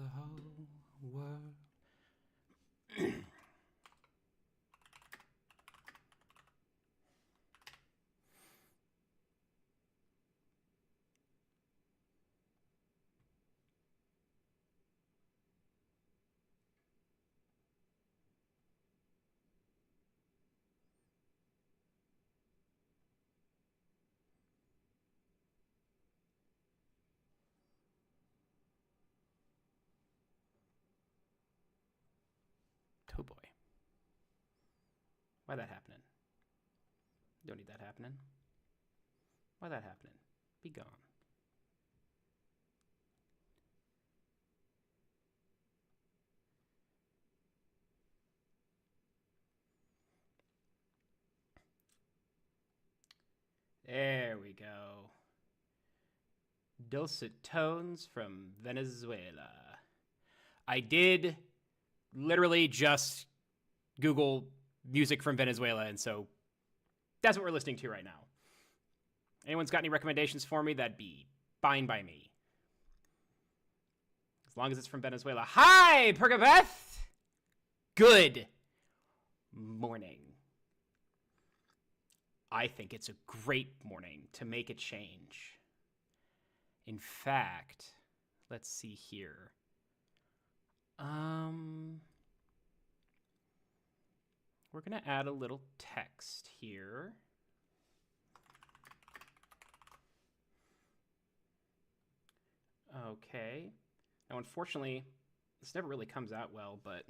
the whole world. Oh boy. Why that happening? Don't need that happening. Why that happening? Be gone. There we go. Dulcet tones from Venezuela. I did literally just Google music from Venezuela, and so that's what we're listening to right now. Anyone's got any recommendations for me? That'd be fine by me. As long as it's from Venezuela. Hi, Pergabeth! Good morning. I think it's a great morning to make a change. In fact, let's see here. We're going to add a little text here. Okay. Now, unfortunately, this never really comes out well, but...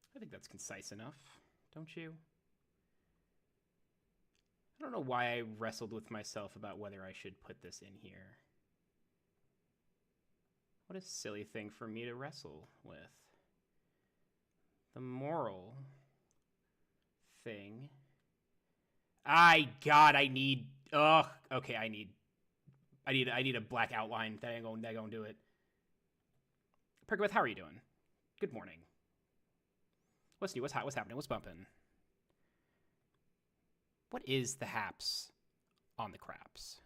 I think that's concise enough, don't you? I don't know why I wrestled with myself about whether I should put this in here. What a silly thing for me to wrestle with. The moral thing. I need. Ugh. Okay, I need a black outline. That ain't gonna do it. Perkowith, how are you doing? Good morning. What's new? What's hot? What's happening? What's bumping? What is the haps on the craps?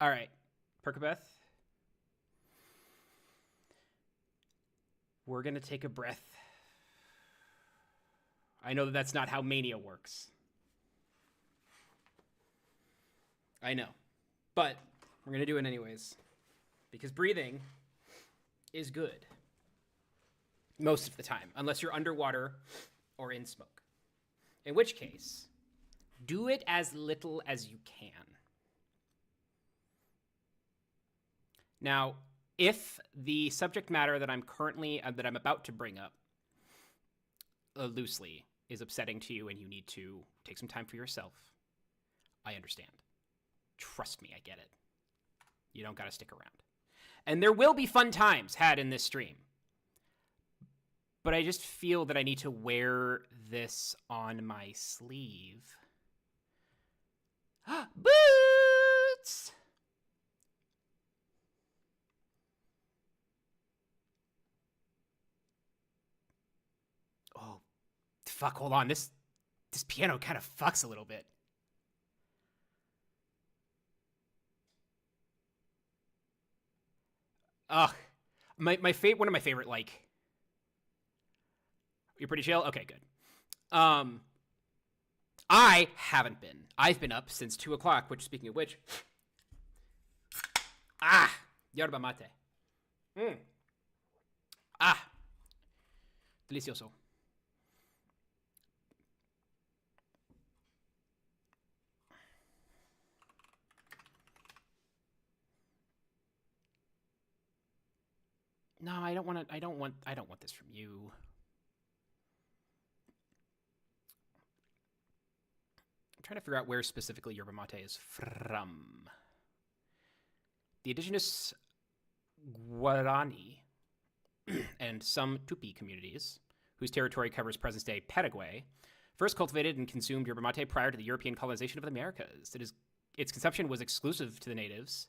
All right, Perkabeth. We're going to take a breath. I know that that's not how mania works. I know. But we're going to do it anyways. Because breathing is good. Most of the time. Unless you're underwater or in smoke. In which case, do it as little as you can. Now, if the subject matter that I'm about to bring up loosely is upsetting to you and you need to take some time for yourself, I understand. Trust me, I get it. You don't gotta stick around. And there will be fun times had in this stream. But I just feel that I need to wear this on my sleeve. Boots! Oh, fuck, hold on. This piano kind of fucks a little bit. Ugh. One of my favorite, like... You're pretty chill? Okay, good. I haven't been. I've been up since 2 o'clock, which, speaking of which... Yerba mate. Delicioso. No, I don't want to. I don't want this from you. I'm trying to figure out where specifically yerba mate is from. The indigenous Guarani and some Tupi communities, whose territory covers present-day Paraguay, first cultivated and consumed yerba mate prior to the European colonization of the Americas. Its consumption was exclusive to the natives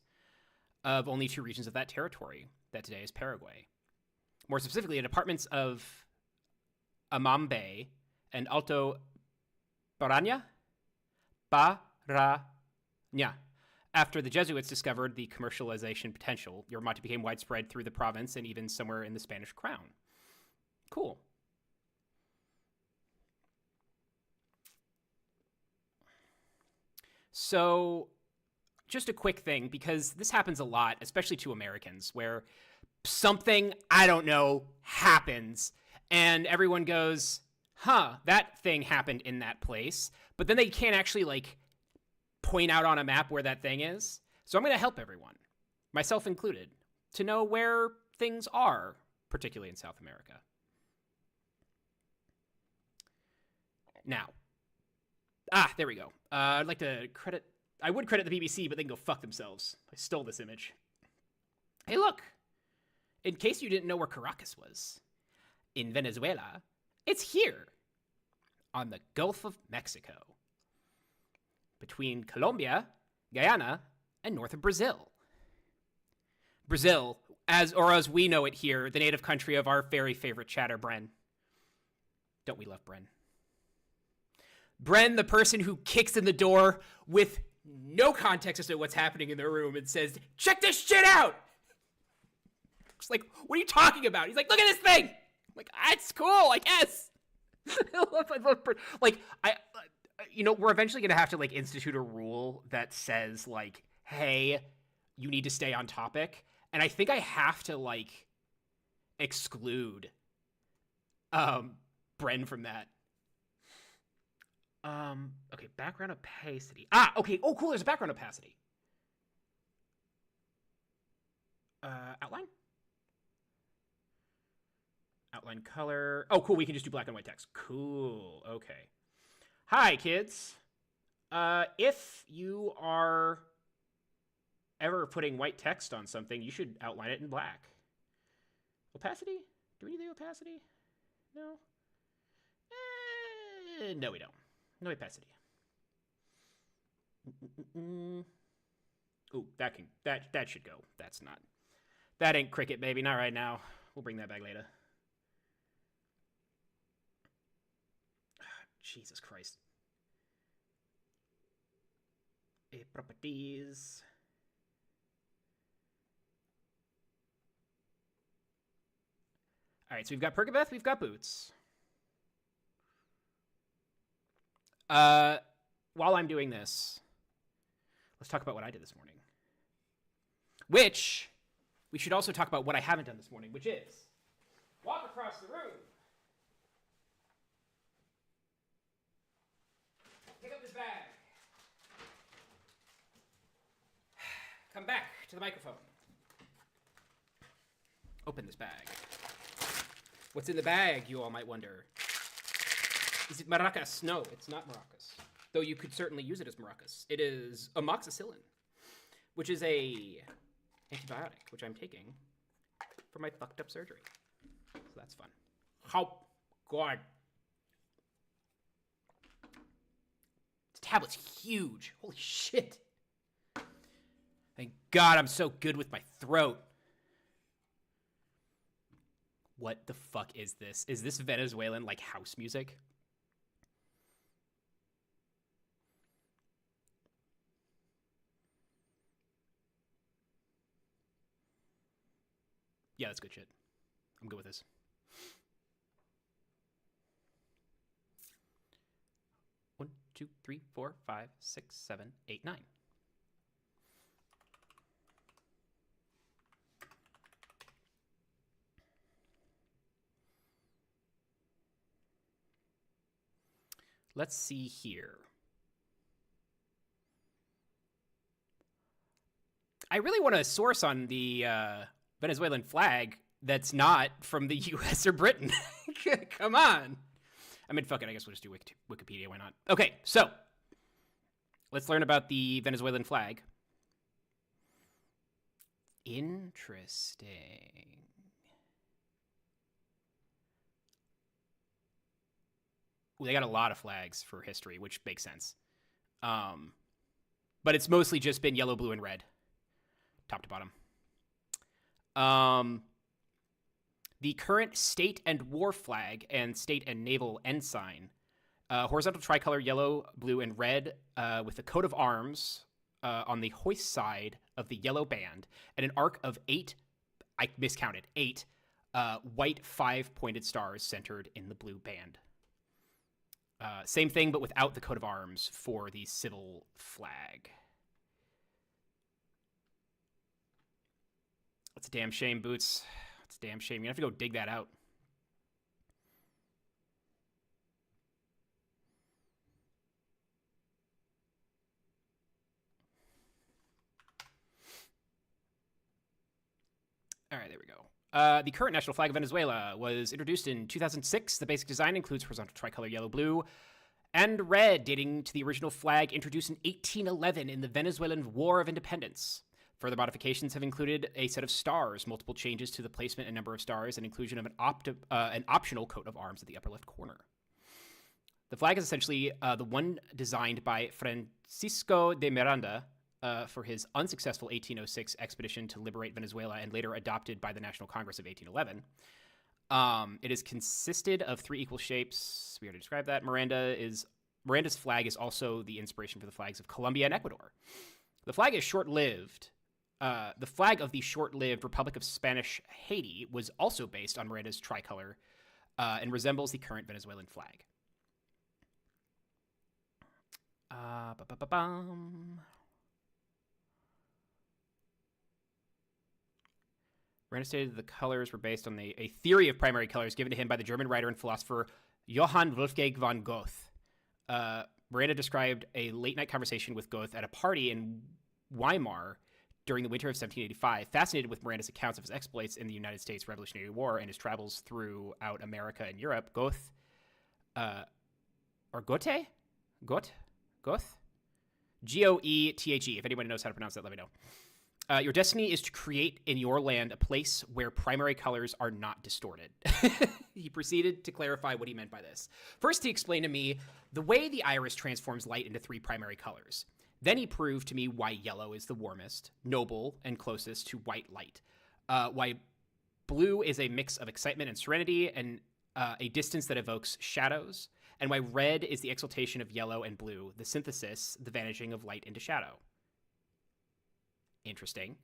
of only 2 regions of that territory, that today is Paraguay. More specifically, the departments of Amambay and Alto Paraná. After the Jesuits discovered the commercialization potential, yerba mate became widespread through the province and even somewhere in the Spanish crown. Cool. So, just a quick thing, because this happens a lot, especially to Americans, where something, I don't know, happens, and everyone goes, huh, that thing happened in that place, but then they can't actually, like, point out on a map where that thing is. So I'm going to help everyone, myself included, to know where things are, particularly in South America. Now, there we go. I'd like to credit, I would credit the BBC, but they can go fuck themselves. I stole this image. Hey, look, in case you didn't know where Caracas was, in Venezuela, it's here, on the Gulf of Mexico, between Colombia, Guyana, and north of Brazil. Brazil, as we know it here, the native country of our very favorite chatter, Bren. Don't we love Bren? Bren, the person who kicks in the door with no context as to what's happening in their room and says, check this shit out! It's like, what are you talking about? He's like, look at this thing! I'm like, it's cool, I guess. I love Bren. Like, we're eventually going to have to, like, institute a rule that says, like, hey, you need to stay on topic. And I think I have to, like, exclude Bren from that. Okay, background opacity. Okay. Oh, cool, there's a background opacity. Outline? Outline color. Oh, cool, we can just do black and white text. Cool, okay. Hi, kids. If you are ever putting white text on something, you should outline it in black. Opacity? Do we need the opacity? No? No, we don't. No opacity. Ooh, that should go. That ain't cricket, baby. Not right now. We'll bring that back later. Jesus Christ. Properties. All right, so we've got Perkabeth, we've got Boots. While I'm doing this, let's talk about what I did this morning. Which, we should also talk about what I haven't done this morning, which is walk across the room. Pick up this bag. Come back to the microphone. Open this bag. What's in the bag, you all might wonder? Is it maracas? No, it's not maracas. Though you could certainly use it as maracas. It is amoxicillin, which is a antibiotic, which I'm taking for my fucked up surgery. So that's fun. How God. This tablet's huge. Holy shit. Thank God I'm so good with my throat. What the fuck is this? Is this Venezuelan, like, house music? Yeah, that's good shit. I'm good with this. One, 2, 3, 4, 5, 6, 7, 8, 9. Let's see here. I really want to source on the Venezuelan flag that's not from the U.S. or Britain. Come on. I mean, fuck it. I guess we'll just do Wikipedia. Why not? Okay, so let's learn about the Venezuelan flag. Interesting. Ooh, they got a lot of flags for history, which makes sense. But it's mostly just been yellow, blue, and red, top to bottom. The current state and war flag and state and naval ensign, horizontal tricolor, yellow, blue, and red, with a coat of arms on the hoist side of the yellow band, and an arc of 8, I miscounted, 8 white 5-pointed stars centered in the blue band. Same thing, but without the coat of arms for the civil flag. That's a damn shame, Boots. It's a damn shame. You have to go dig that out. All right, there we go. The current national flag of Venezuela was introduced in 2006. The basic design includes horizontal tricolor yellow, blue, and red, dating to the original flag introduced in 1811 in the Venezuelan War of Independence. Further modifications have included a set of stars, multiple changes to the placement and number of stars, and inclusion of an optional coat of arms at the upper left corner. The flag is essentially the one designed by Francisco de Miranda for his unsuccessful 1806 expedition to liberate Venezuela and later adopted by the National Congress of 1811. It is consisted of 3 equal shapes. We already described that. Miranda's flag is also the inspiration for the flags of Colombia and Ecuador. The flag is short-lived. The flag of the short-lived Republic of Spanish Haiti was also based on Miranda's tricolor and resembles the current Venezuelan flag. Miranda stated the colors were based on a theory of primary colors given to him by the German writer and philosopher Johann Wolfgang von Goethe. Miranda described a late-night conversation with Goethe at a party in Weimar during the winter of 1785. Fascinated with Miranda's accounts of his exploits in the United States Revolutionary War and his travels throughout America and Europe, Goethe, or Goethe? Goethe? Goethe. If anybody knows how to pronounce that, let me know. Your destiny is to create in your land a place where primary colors are not distorted. He proceeded to clarify what he meant by this. First, he explained to me the way the iris transforms light into 3 primary colors. Then he proved to me why yellow is the warmest, noble, and closest to white light. Why blue is a mix of excitement and serenity and a distance that evokes shadows. And why red is the exaltation of yellow and blue, the synthesis, the vanishing of light into shadow. Interesting.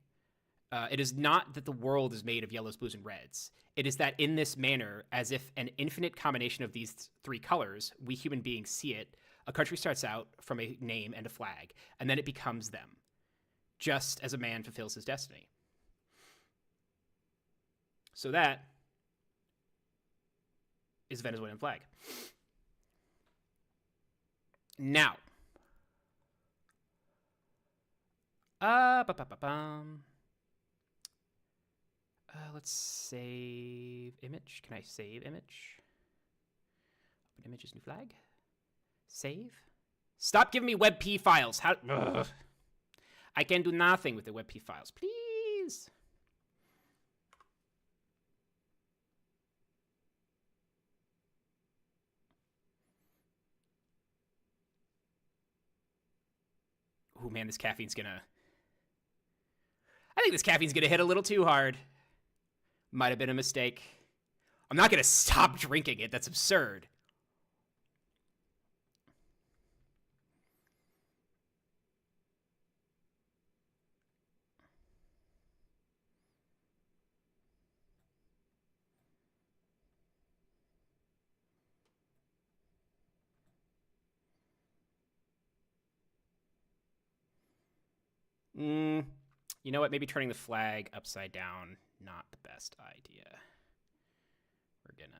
It is not that the world is made of yellows, blues, and reds. It is that in this manner, as if an infinite combination of these 3 colors, we human beings see it, a country starts out from a name and a flag, and then it becomes them, just as a man fulfills his destiny. So that is the Venezuelan flag. Now, let's save image. Can I save image? Open images, new flag. Save. Stop giving me WebP files. How? Ugh. I can do nothing with the WebP files. Please. Oh man, this caffeine's gonna... I think this caffeine's gonna hit a little too hard. Might have been a mistake. I'm not gonna stop drinking it. That's absurd. You know what? Maybe turning the flag upside down, not the best idea. We're gonna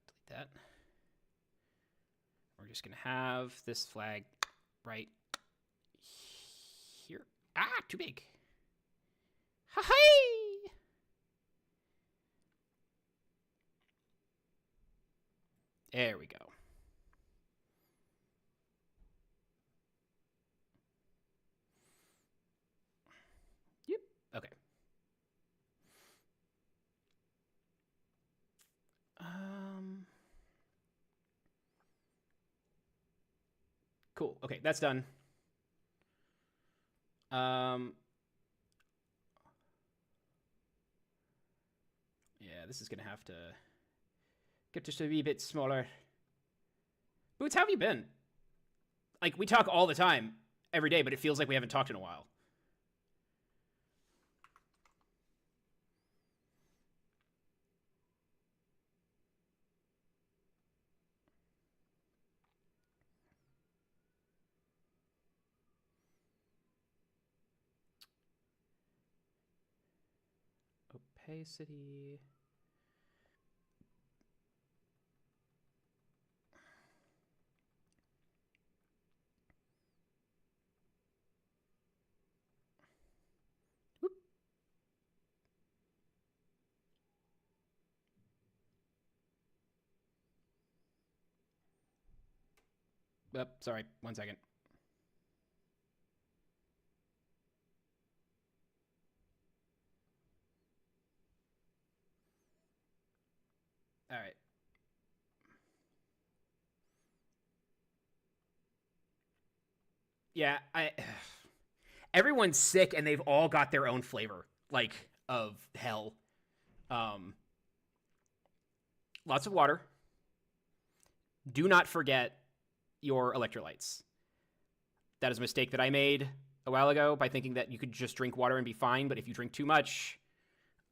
delete that. We're just gonna have this flag right here. Ah, too big. Ha-hay! There we go. Yep. Okay. Cool. Okay, that's done. Yeah, this is gonna have to get just a wee bit smaller. Boots, how have you been? Like, we talk all the time, every day, but it feels like we haven't talked in a while. Opacity. Whoop. Sorry, 1 second. All right. Yeah, everyone's sick and they've all got their own flavor, like, of hell. Um, Lots of water. Do not forget your electrolytes. That is a mistake that I made a while ago by thinking that you could just drink water and be fine, but if you drink too much,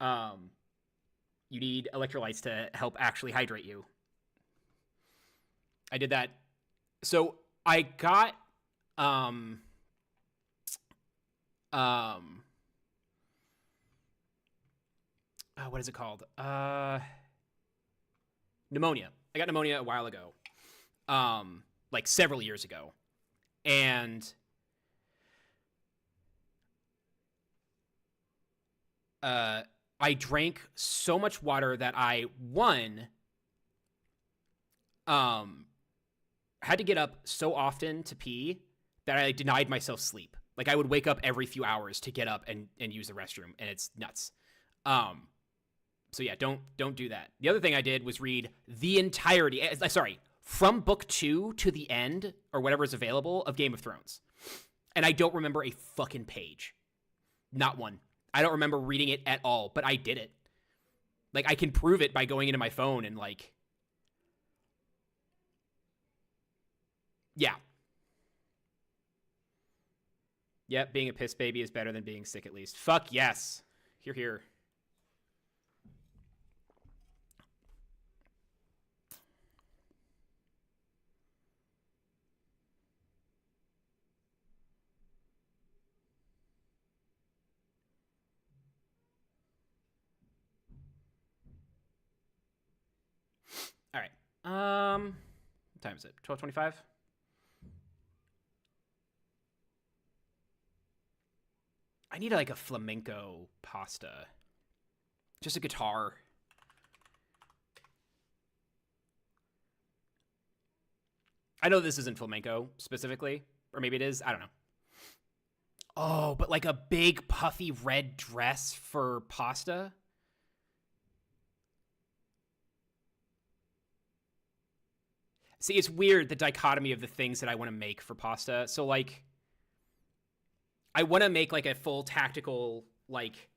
you need electrolytes to help actually hydrate you. I did that. So I got what is it called? Pneumonia. I got pneumonia a while ago. Like several years ago. And I drank so much water that I had to get up so often to pee that I denied myself sleep. Like I would wake up every few hours to get up and use the restroom, and it's nuts. So yeah, don't do that. The other thing I did was read the entirety, from book 2 to the end, or whatever is available, of Game of Thrones. And I don't remember a fucking page. Not one. I don't remember reading it at all, but I did it. Like, I can prove it by going into my phone and, like... Yeah. Yep, being a piss baby is better than being sick at least. Fuck yes. Hear, hear. All right. What time is it? 12:25? I need like a flamenco pasta. Just a guitar. I know this isn't flamenco specifically, or maybe it is. I don't know. Oh, but like a big puffy red dress for pasta? See, it's weird, the dichotomy of the things that I want to make for pasta. So, like, I want to make, like, a full tactical, like,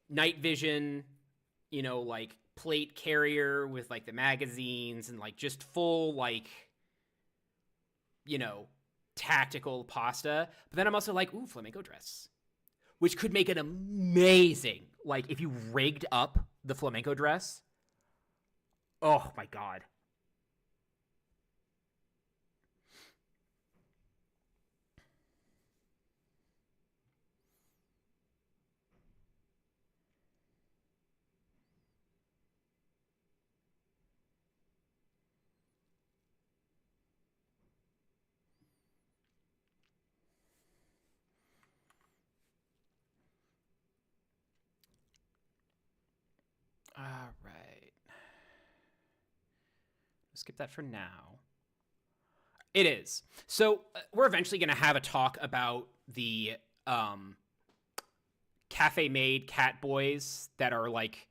night vision, like, plate carrier with, like, the magazines and, like, just full, like, tactical pasta. But then I'm also like, ooh, flamenco dress. Which could make it amazing. Like, if you rigged up the flamenco dress. Oh, my God. All right. skip that for now. It is. So we're eventually going to have a talk about the cafe-made cat boys that are like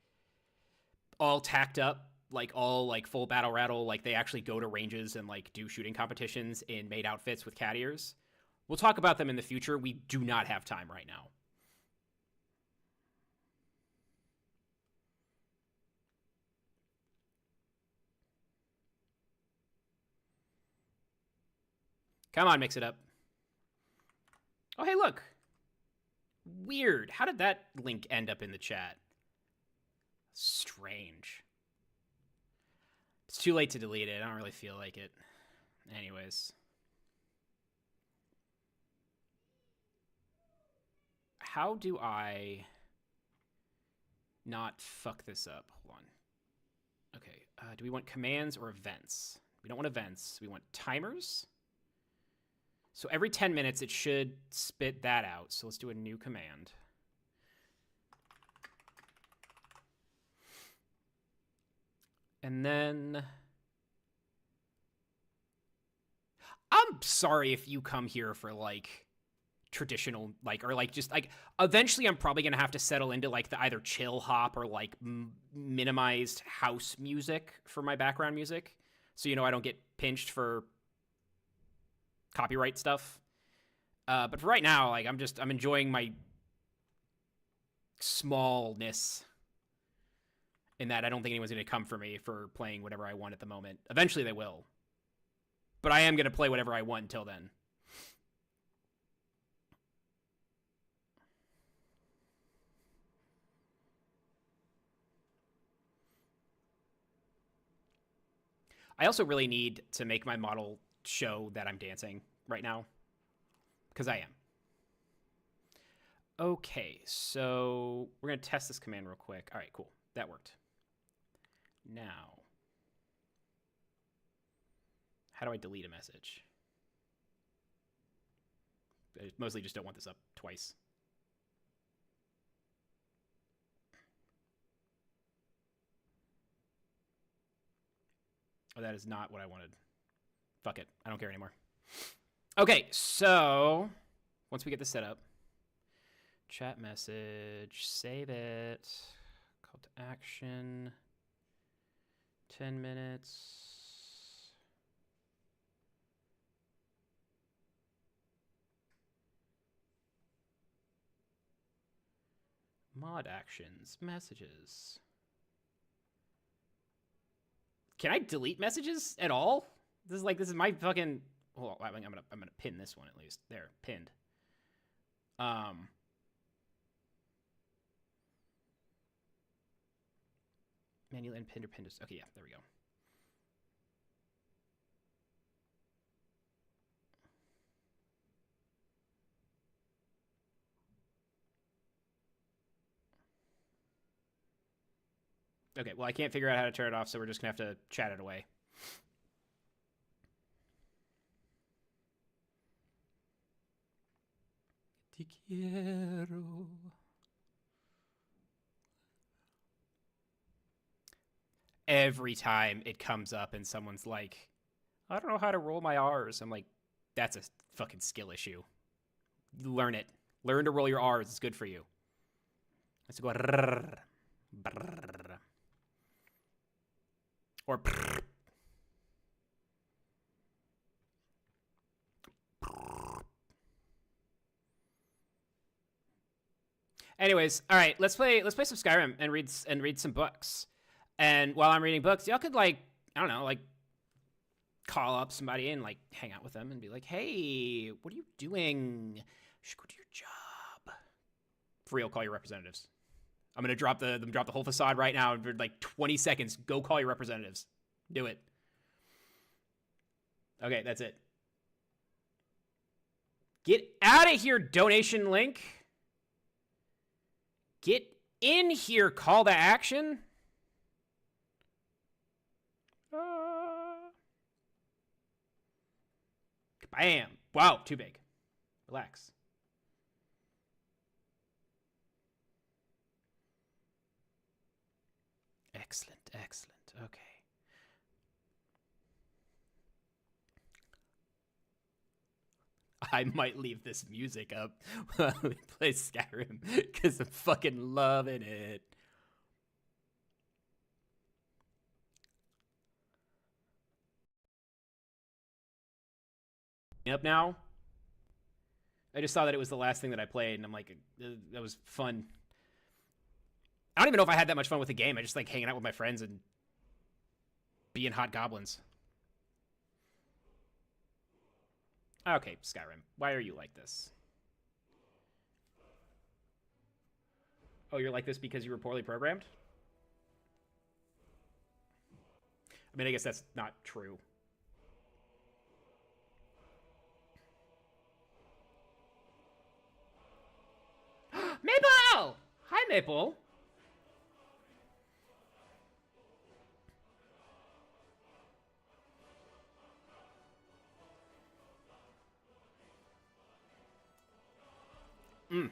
all tacked up, like all like full battle rattle, like they actually go to ranges and like do shooting competitions in maid outfits with cat ears. We'll talk about them in the future. We do not have time right now. Come on, mix it up. Oh, hey, look. Weird. How did that link end up in the chat? Strange. It's too late to delete it. I don't really feel like it. Anyways. How do I not fuck this up? Hold on. Okay. Do we want commands or events? We don't want events. We want timers. So every 10 minutes, it should spit that out. So let's do a new command. And then I'm sorry if you come here for like traditional, like, or like just like eventually I'm probably going to have to settle into like the either chill hop or like minimized house music for my background music. So, you know, I don't get pinched for copyright stuff. But for right now, like I'm enjoying my smallness in that I don't think anyone's going to come for me for playing whatever I want at the moment. Eventually they will. But I am going to play whatever I want until then. I also really need to make my model show that I'm dancing right now. Because I am. Okay, so we're going to test this command real quick. All right, cool. That worked. Now, how do I delete a message? I mostly just don't want this up twice. Oh, that is not what I wanted. Fuck it. I don't care anymore. Okay, so once we get this set up, chat message, save it, call to action, 10 minutes. Mod actions, messages. Can I delete messages at all? This is my fucking. Hold on, I'm gonna pin this one at least. There, pinned. Manual and pinned or pinned. Okay, yeah, there we go. Okay, well, I can't figure out how to turn it off, so we're just gonna have to chat it away. Te quiero. Every time it comes up and someone's like, I don't know how to roll my R's. I'm like, that's a fucking skill issue. Learn it. Learn to roll your R's. It's good for you. Let's go. Or. Anyways, all right, let's play some Skyrim and read some books. And while I'm reading books, y'all could like, I don't know, like call up somebody and like hang out with them and be like, "Hey, what are you doing? You should go do your job." For real, call your representatives. I'm gonna drop the whole facade right now in like 20 seconds. Go call your representatives. Do it. Okay, that's it. Get out of here, donation link. Get in here, call to action. Bam. Wow, too big. Relax. Excellent, excellent. Okay. I might leave this music up while we play Skyrim because I'm fucking loving it. Up now. I just saw that it was the last thing that I played, and I'm like, that was fun. I don't even know if I had that much fun with the game. I just like hanging out with my friends and being hot goblins. Okay, Skyrim. Why are you like this? Oh, you're like this because you were poorly programmed? I mean, I guess that's not true. Maple! Hi, Maple. Mm.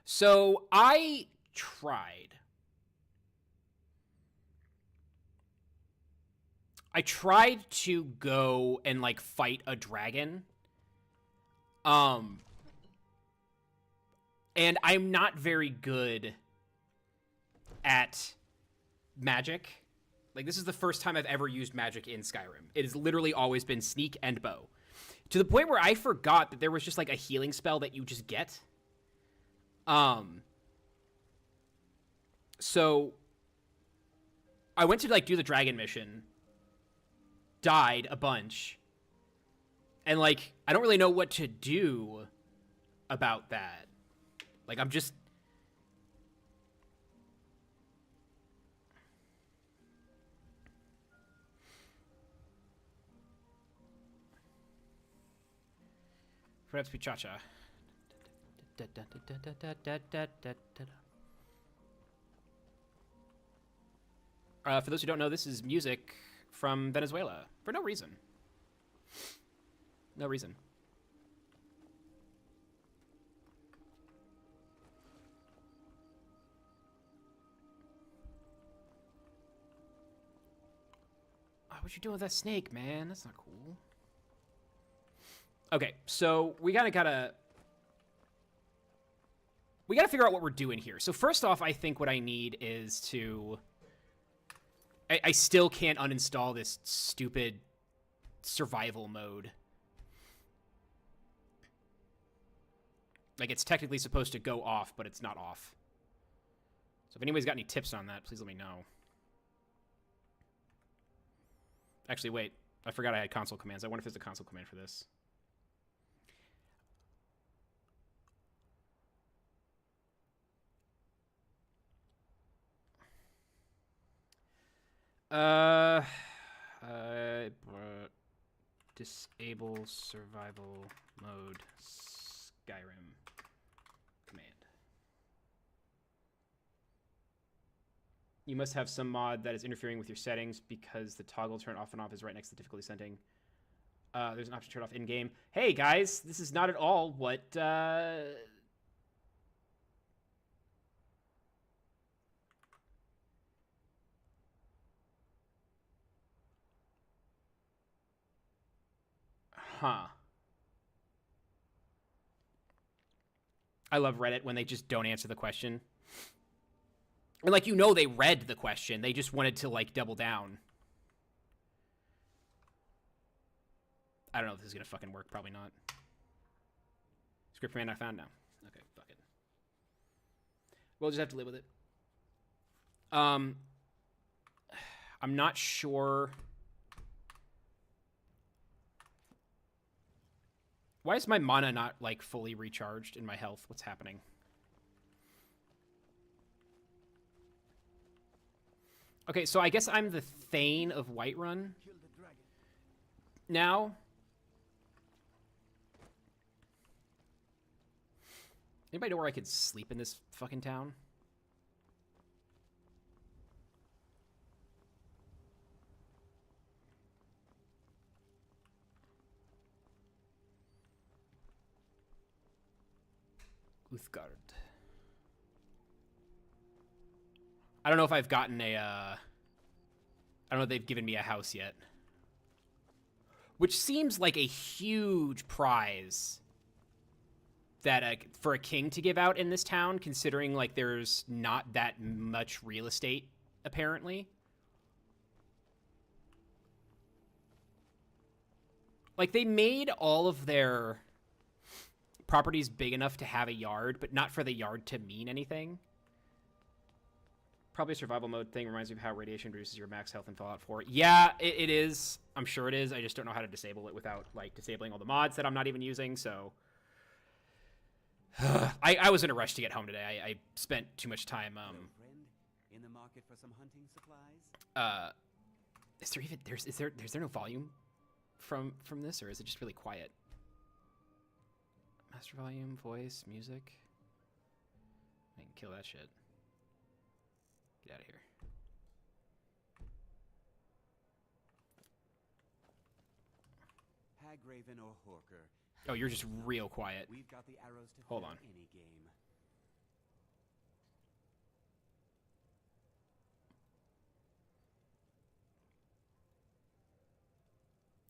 So I tried. I tried to go and like fight a dragon. And I'm not very good at magic. Like, this is the first time I've ever used magic in Skyrim. It has literally always been sneak and bow. To the point where I forgot that there was just like a healing spell that you just get. So I went to like do the dragon mission, died a bunch, and like I don't really know what to do about that. Like, I'm just... Perhaps be cha-cha. For those who don't know, this is music from Venezuela. For no reason. No reason. Oh, what you doing with that snake, man? That's not cool. Okay, so we gotta figure out what we're doing here. So first off, I think what I need is to... I still can't uninstall this stupid survival mode. Like, it's technically supposed to go off, but it's not off. So if anybody's got any tips on that, please let me know. Actually, wait. I forgot I had console commands. I wonder if there's a console command for this. Disable survival mode Skyrim command. You must have some mod that is interfering with your settings because the toggle turn off and off is right next to the difficulty setting. There's an option to turn off in-game. Hey, guys, this is not at all what... Huh. I love Reddit when they just don't answer the question. And, like, you know they read the question. They just wanted to, like, double down. I don't know if this is going to fucking work. Probably not. Script command I found now. Okay, fuck it. We'll just have to live with it. I'm not sure... Why is my mana not, like, fully recharged in my health? What's happening? Okay, so I guess I'm the Thane of Whiterun now. Anybody know where I could sleep in this fucking town? Uthgard. I don't know if I've gotten a, I don't know if they've given me a house yet. Which seems like a huge prize that for a king to give out in this town, considering, like, there's not that much real estate, apparently. Like, they made all of their properties big enough to have a yard, but not for the yard to mean anything. Probably a survival mode thing. Reminds me of how radiation reduces your max health in Fallout 4. Yeah, it is. I'm sure it is. I just don't know how to disable it without, like, disabling all the mods that I'm not even using, so... I was in a rush to get home today. I spent too much time, in the market for some hunting supplies? Is there no volume from this, or is it just really quiet? Master volume, voice, music. I can kill that shit. Get out of here. Hagraven or Horker. Oh, you're just real quiet. We've got the arrows to hold on. any game.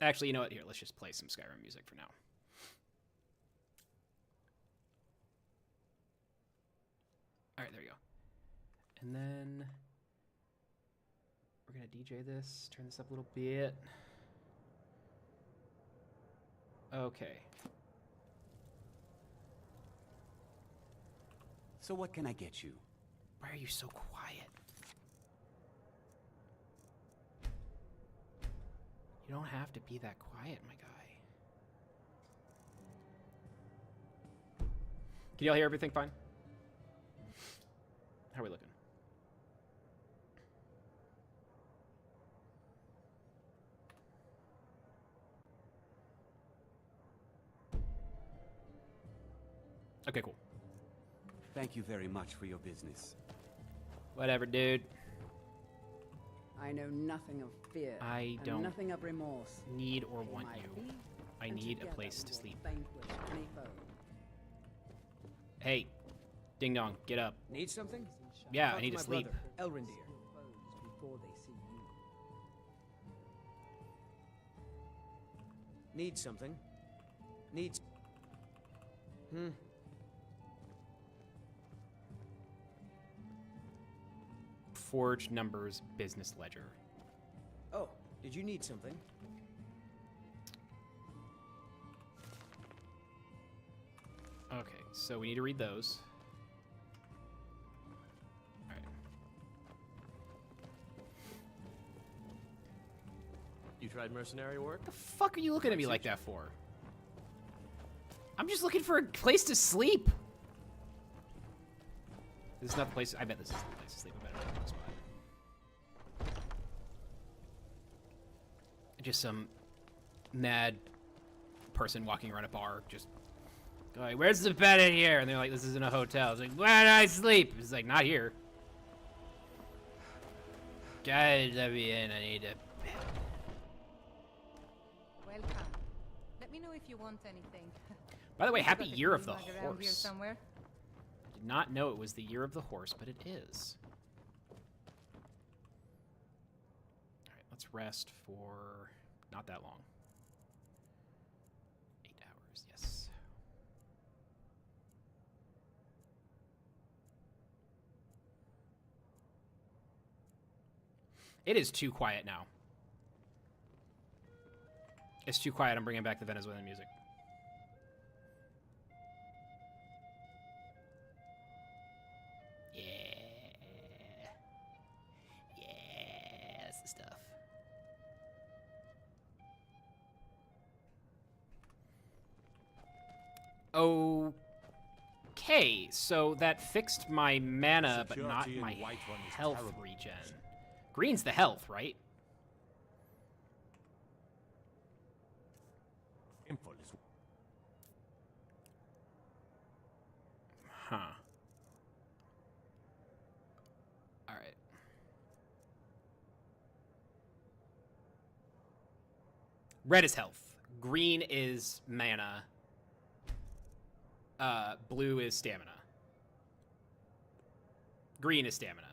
Actually, you know what? Here, let's just play some Skyrim music for now. All right, there you go. And then we're going to DJ this, turn this up a little bit. Okay. So what can I get you? Why are you so quiet? You don't have to be that quiet, my guy. Can y'all hear everything fine? How are we looking? Okay, cool. Thank you very much for your business. Whatever, dude. I know nothing of fear. I and don't nothing of remorse. Need or Pay want my you. fee, I and need a together place to we will sleep. vanquish any foe. Hey, ding dong, get up. Need something? Yeah, Talk I need to my sleep. brother, Elrendir. Before they see you. Need something? Needs. Forge numbers business ledger. Oh, did you need something? Okay, so we need to read those. All right. You tried mercenary work? What the fuck are you looking at me like that for? I'm just looking for a place to sleep. This is not the place. I bet this is the place to sleep. I bet it's not the spot. Just some mad person walking around a bar, just going, "Where's the bed in here?" And they're like, "This isn't a hotel." It's like, "Where do I sleep?" It's like, "Not here." Guys, let me in. I need a bed. Welcome. Let me know if you want anything. By the way, happy Got a year of the goodie mug around here horse. somewhere. Did not know it was the year of the horse, but it is. All right, let's rest for not that long. 8 hours, yes. It is too quiet now. It's too quiet. I'm bringing back the Venezuelan music. Yeah, that's the stuff. Okay, so that fixed my mana, but not Security in my Whiterun is health terrible. regen. Green's the health, right? Info is Huh. Alright. Red is health. Green is mana. Blue is stamina. Green is stamina.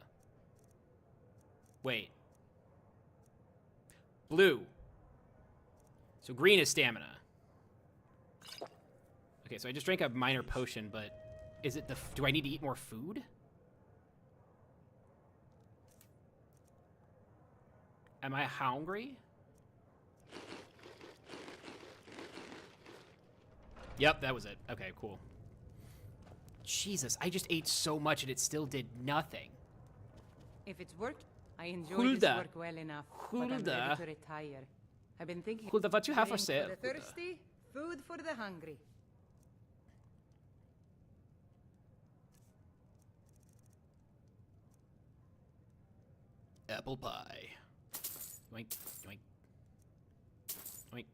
Wait. Blue. So green is stamina. Okay, so I just drank a minor potion, but is it the... do I need to eat more food? Am I hungry? Yep, that was it. Okay, cool. Jesus, I just ate so much and it still did nothing. If it's work, I enjoy Hulda. this work well enough. But I'm Hulda. ready to retire. I've been thinking. Hulda, wat you have for drink sale, for the Hulda? thirsty, food for the hungry. Apple pie. Yoink, yoink, yoink.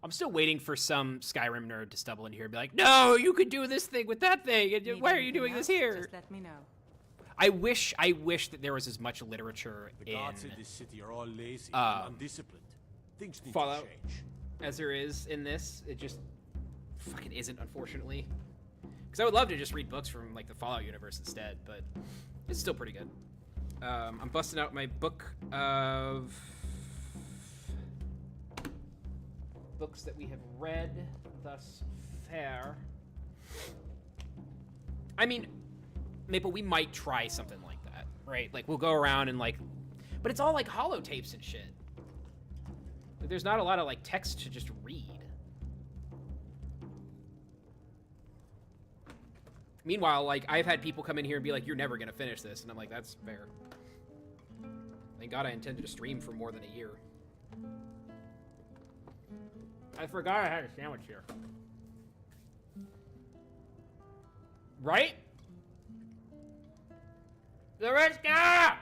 I'm still waiting for some Skyrim nerd to stumble in here and be like, no, you could do this thing with that thing. And Need why are you anything doing this else? here? Just let me know. I wish that there was as much literature The in guards in this city are all lazy um, and undisciplined. Things need Fallout. to change. as there is in this. It just fucking isn't, unfortunately. Because I would love to just read books from like the Fallout universe instead, but it's still pretty good. I'm busting out my book of books that we have read thus far. I mean, Maple, we might try something like that, right? Like we'll go around and like, but it's all like holotapes and shit. Like, there's not a lot of like text to just read. Meanwhile, like I've had people come in here and be like, "You're never gonna finish this," and I'm like, "That's fair." Thank God I intended to stream for more than a year. I forgot I had a sandwich here. Right? Lariska!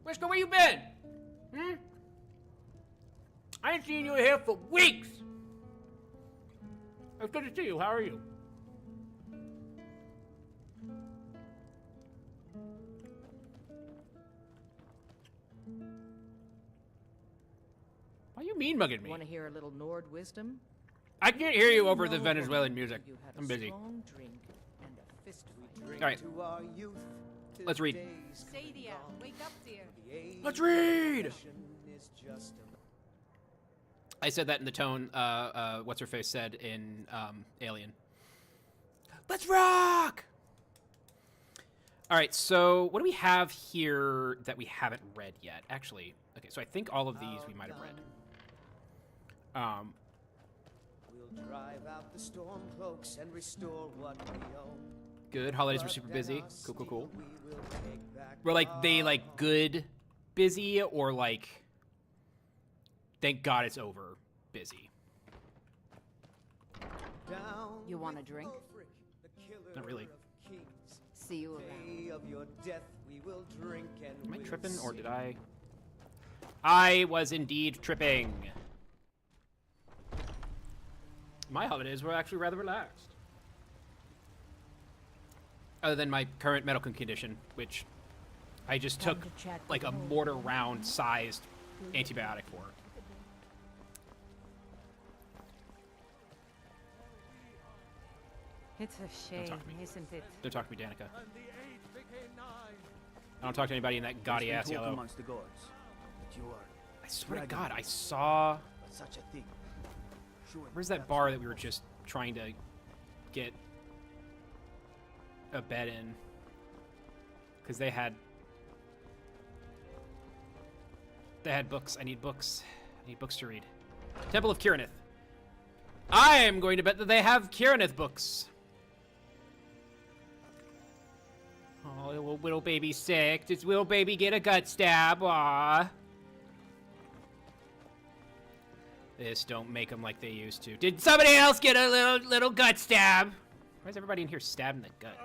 Whisker, where you been? I ain't seen you here for weeks. It's good to see you. How are you? Why you mean mugging me? Want to hear a little Nord wisdom? I can't hear you over the No Venezuelan woman music. you had a I'm busy. strong drink and a fist fight. All right. To our youth, Let's read. today's Sadia, wake up, dear. the age Let's read! is just I said that in the tone what's her face said in Alien. Let's rock! All right, so what do we have here that we haven't read yet? Actually, okay, so I think all of these we might have read. We'll drive out the storm cloaks and restore what we own. Good. Holidays were But super then busy. our Cool, cool, cool. steel we will take back Were like they our like good busy or like thank God it's over busy? down You want a with drink? Ulfric, the killer Not really. of kings. See you around. Day of your death we will drink and Am I we'll tripping or did sing. I was indeed tripping. My holidays were actually rather relaxed. Other than my current medical condition, which I just took like a mortar round sized antibiotic for. It's a shame, talk to me. isn't it? Don't talk to me, Danica. I don't talk to anybody in that gaudy ass yellow. Amongst the gods, but you are I swear to God, I saw. such a thing. Surely Where's that bar that we were just trying to get a bed in? Because they had books. I need books. I need books to read. Temple of Kirinith. I am going to bet that they have Kirinith books. Oh, little baby's sick. Does little baby get a gut stab? Aw. This don't make them like they used to. Did somebody else get a little gut stab? Why is everybody in here stabbed in the gut?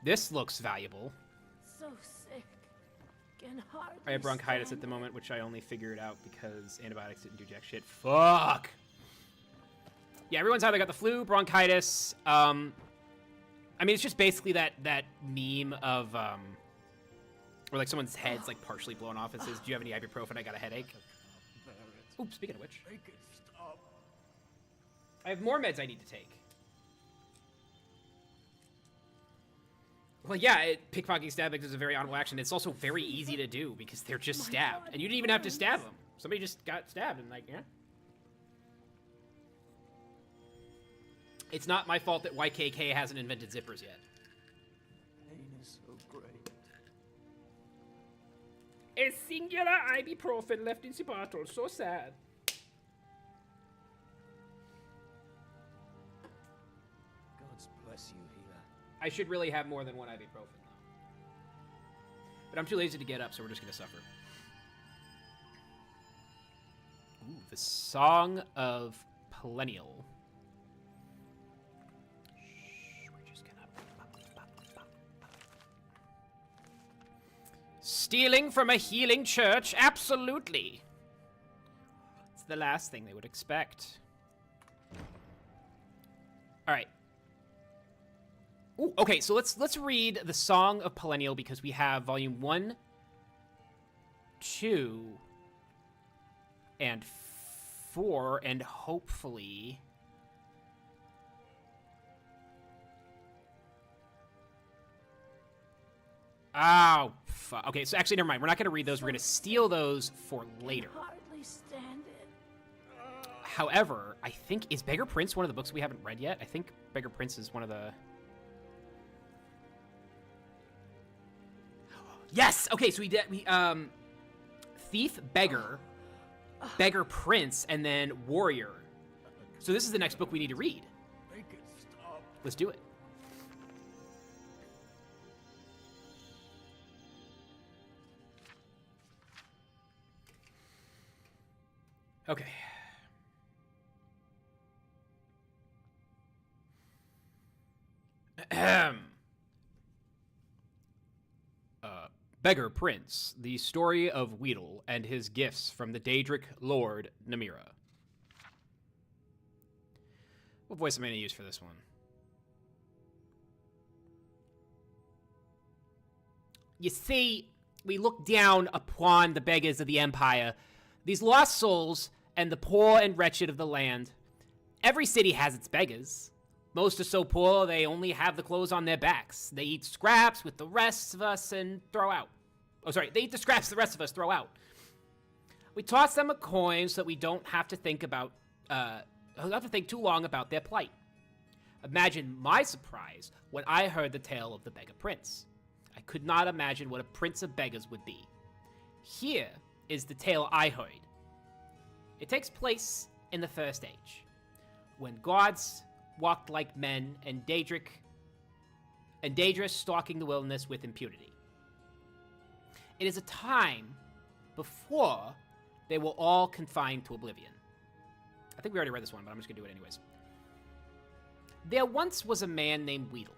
This looks valuable. So sick. Can hardly I have bronchitis stand. at the moment, which I only figured out because antibiotics didn't do jack shit. Fuck! Yeah, everyone's either got the flu, bronchitis. I mean, it's just basically that meme of where like someone's head's like partially blown off and says, "Do you have any ibuprofen? I got a headache." Oops. Speaking of which, I have more meds I need to take. Well, yeah, pickpocketing stabbing is a very honorable action. It's also very easy to do because they're just stabbed. And you didn't even have to stab them. Somebody just got stabbed and like, yeah. It's not my fault that YKK hasn't invented zippers yet. Pain is so great. A singular ibuprofen left in the bottle. So sad. God bless you, Hila. I should really have more than one ibuprofen, though. But I'm too lazy to get up, so we're just going to suffer. Ooh, the Song of Perennial. We're just gonna... Stealing from a healing church? Absolutely. It's the last thing they would expect. All right. Ooh, okay, so let's read the Song of Perennial because we have volume 1, 2, and 4, and hopefully... Oh, fuck. Okay, so actually, never mind. We're not going to read those. We're going to steal those for later. Hardly stand it. However, I think... Is Beggar Prince one of the books we haven't read yet? I think Beggar Prince is one of the... Yes! Okay, so we did... Thief, Beggar, Beggar Prince, and then Warrior. So this is the next book we need to read. Make it stop. Let's do it. Okay. Ahem. Beggar Prince, the story of Weedle and his gifts from the Daedric Lord Namira. What voice am I going to use for this one? You see, we look down upon the beggars of the Empire, these lost souls and the poor and wretched of the land. Every city has its beggars. Most are so poor they only have the clothes on their backs. They eat scraps with the rest of us and throw out. Oh, sorry, they eat the scraps the rest of us throw out. We toss them a coin so that we don't have to think about, too long about their plight. Imagine my surprise when I heard the tale of the Beggar Prince. I could not imagine what a prince of beggars would be. Here is the tale I heard. It takes place in the First Age, when gods walked like men and Daedric stalking the wilderness with impunity. It is a time before they were all confined to oblivion. I think we already read this one, but I'm just going to do it anyways. There once was a man named Weedle.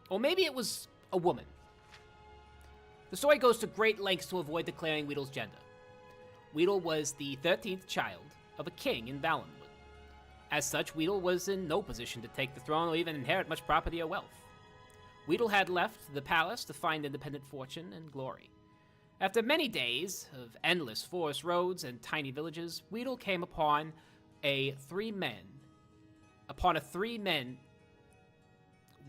Or maybe it was a woman. The story goes to great lengths to avoid declaring Weedle's gender. Weedle was the 13th child of a king in Valenwood. As such, Weedle was in no position to take the throne or even inherit much property or wealth. Weedle had left the palace to find independent fortune and glory. After many days of endless forest roads and tiny villages, Weedle came upon a three men.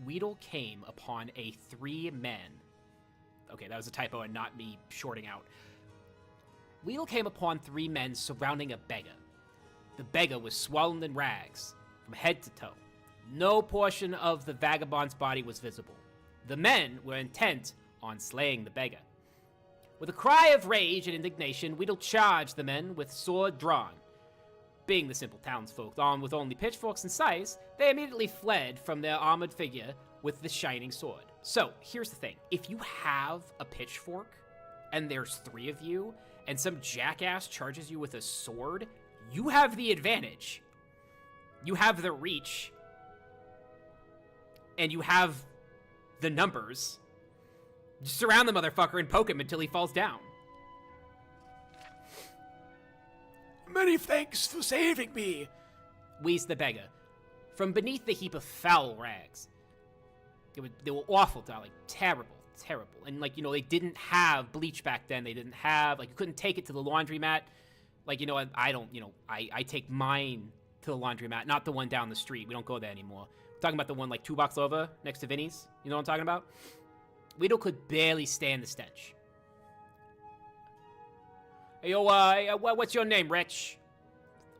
Weedle came upon a 3 men. Okay, that was a typo and not me shorting out. Weedle came upon 3 men surrounding a beggar. The beggar was swollen in rags, from head to toe. No portion of the vagabond's body was visible. The men were intent on slaying the beggar. With a cry of rage and indignation, Weedle charged the men with sword drawn. Being the simple townsfolk armed with only pitchforks and scythes, they immediately fled from their armored figure with the shining sword. So, here's the thing. If you have a pitchfork, and there's 3 of you, and some jackass charges you with a sword, you have the advantage. You have the reach. And you have the numbers. Just surround the motherfucker and poke him until he falls down. Many thanks for saving me, wheezed the beggar, from beneath the heap of foul rags. They were awful, darling. Terrible. And, they didn't have bleach back then. They didn't have, you couldn't take it to the laundromat. I take mine to the laundromat, not the one down the street. We don't go there anymore. We're talking about the one like 2 blocks over next to Vinny's. You know what I'm talking about? Weedle could barely stand the stench. Hey, yo, what's your name, Wretch?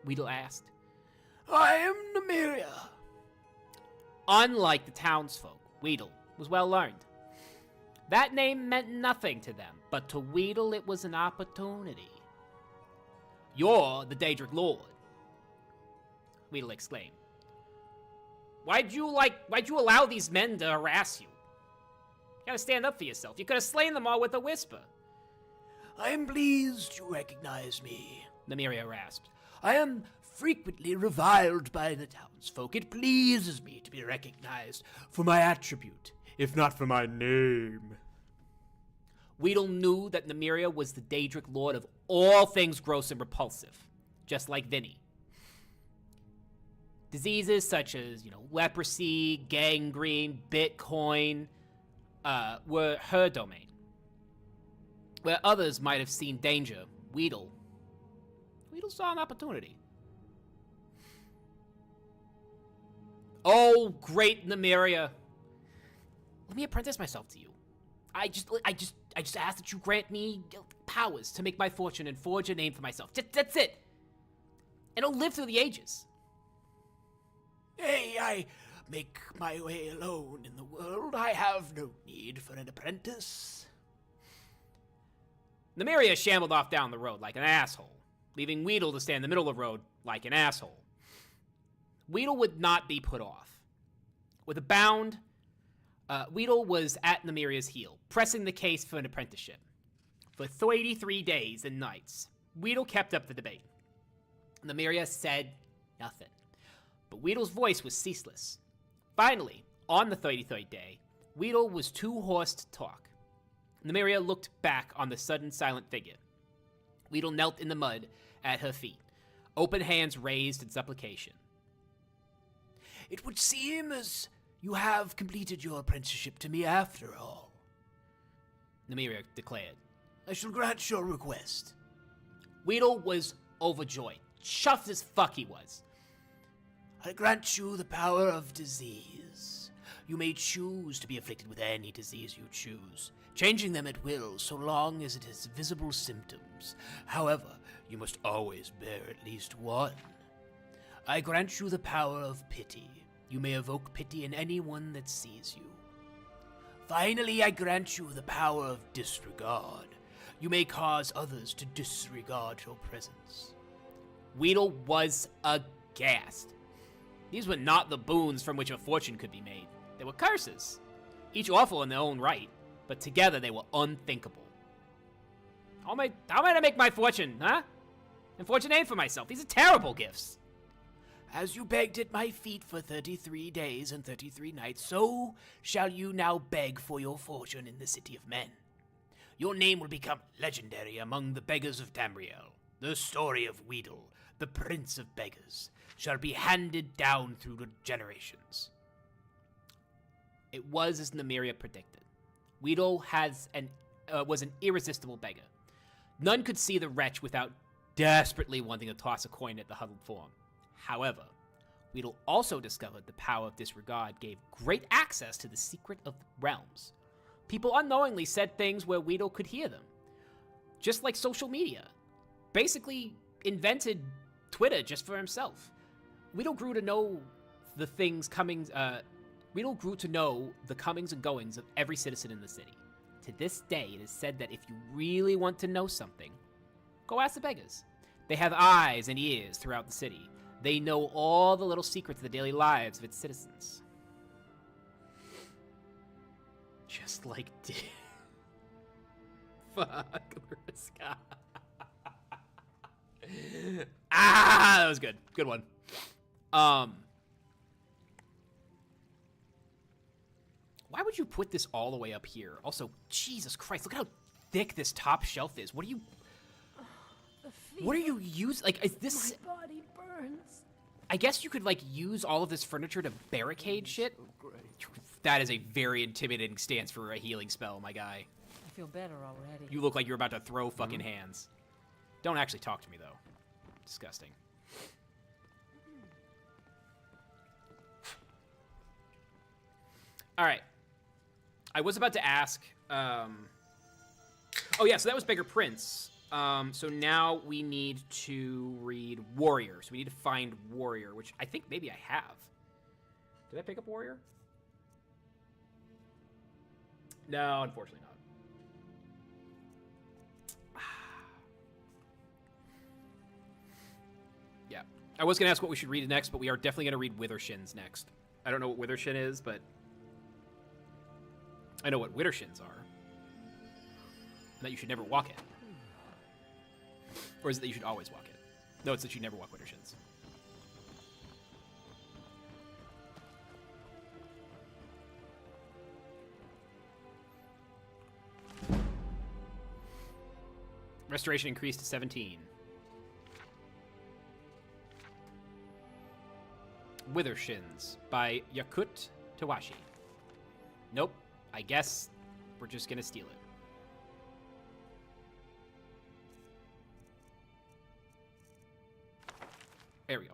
Weedle asked. I am Nymeria. Unlike the townsfolk, Weedle was well learned. That name meant nothing to them, but to Weedle it was an opportunity. You're the Daedric Lord, Weedle exclaimed. Why'd you allow these men to harass you? You gotta stand up for yourself. You could have slain them all with a whisper. I am pleased you recognize me, Nymeria rasped. I am frequently reviled by the townsfolk. It pleases me to be recognized for my attribute, if not for my name. Weedle knew that Nymeria was the Daedric Lord of all things gross and repulsive, just like Vinny. Diseases such as, leprosy, gangrene, Bitcoin, were her domain. Where others might have seen danger, Weedle saw an opportunity. Oh, great Nymeria. Let me apprentice myself to you. I just ask that you grant me powers to make my fortune and forge a name for myself. That's it. And I'll live through the ages. Hey, I make my way alone in the world. I have no need for an apprentice. Nymeria shambled off down the road like an asshole, leaving Weedle to stand in the middle of the road like an asshole. Weedle would not be put off. With a bound, Weedle was at Nymeria's heel, pressing the case for an apprenticeship. For 33 days and nights, Weedle kept up the debate. Nymeria said nothing, but Weedle's voice was ceaseless. Finally, on the 33rd day, Weedle was too hoarse to talk. Nymeria looked back on the sudden silent figure. Weedle knelt in the mud at her feet, open hands raised in supplication. It would seem as you have completed your apprenticeship to me after all, Nymeria declared. I shall grant your request. Weedle was overjoyed, chuffed as fuck he was. I grant you the power of disease. You may choose to be afflicted with any disease you choose, changing them at will so long as it has visible symptoms. However, you must always bear at least one. I grant you the power of pity. You may evoke pity in anyone that sees you. Finally, I grant you the power of disregard. You may cause others to disregard your presence. Weedle was aghast. These were not the boons from which a fortune could be made. They were curses, each awful in their own right, but together they were unthinkable. How am I to make my fortune, huh? And fortune name for myself. These are terrible gifts. As you begged at my feet for 33 days and 33 nights, so shall you now beg for your fortune in the city of men. Your name will become legendary among the beggars of Tamriel. The story of Weedle, the prince of beggars, shall be handed down through the generations. It was as Nymeria predicted. Weedle was an irresistible beggar. None could see the wretch without desperately wanting to toss a coin at the huddled form. However, Weedle also discovered the power of disregard gave great access to the secret of the realms. People unknowingly said things where Weedle could hear them. Just like social media. Basically invented Twitter just for himself. Weedle grew to know the comings and goings of every citizen in the city. To this day, it is said that if you really want to know something, go ask the beggars. They have eyes and ears throughout the city. They know all the little secrets of the daily lives of its citizens. Just like fuck, Mariska. That was good. Good one. Why would you put this all the way up here? Also, Jesus Christ, look how thick this top shelf is. What are you using? Like, is this... My body burns. I guess you could, like, use all of this furniture to barricade shit. That is a very intimidating stance for a healing spell, my guy. I feel better already. You look like you're about to throw fucking hands. Don't actually talk to me, though. Disgusting. All right. I was about to ask. Oh yeah, so that was Beggar Prince. So now we need to read Warrior. So we need to find Warrior, which I think maybe I have. Did I pick up Warrior? No, unfortunately not. Yeah. I was going to ask what we should read next, but we are definitely going to read Withershins next. I don't know what Withershin is, but I know what Withershins are. And that you should never walk it. Or is it that you should always walk it? No, it's that you never walk Withershins. Restoration increased to 17. Withershins by Yakut Tawashi. Nope. I guess we're just gonna steal it. There we go.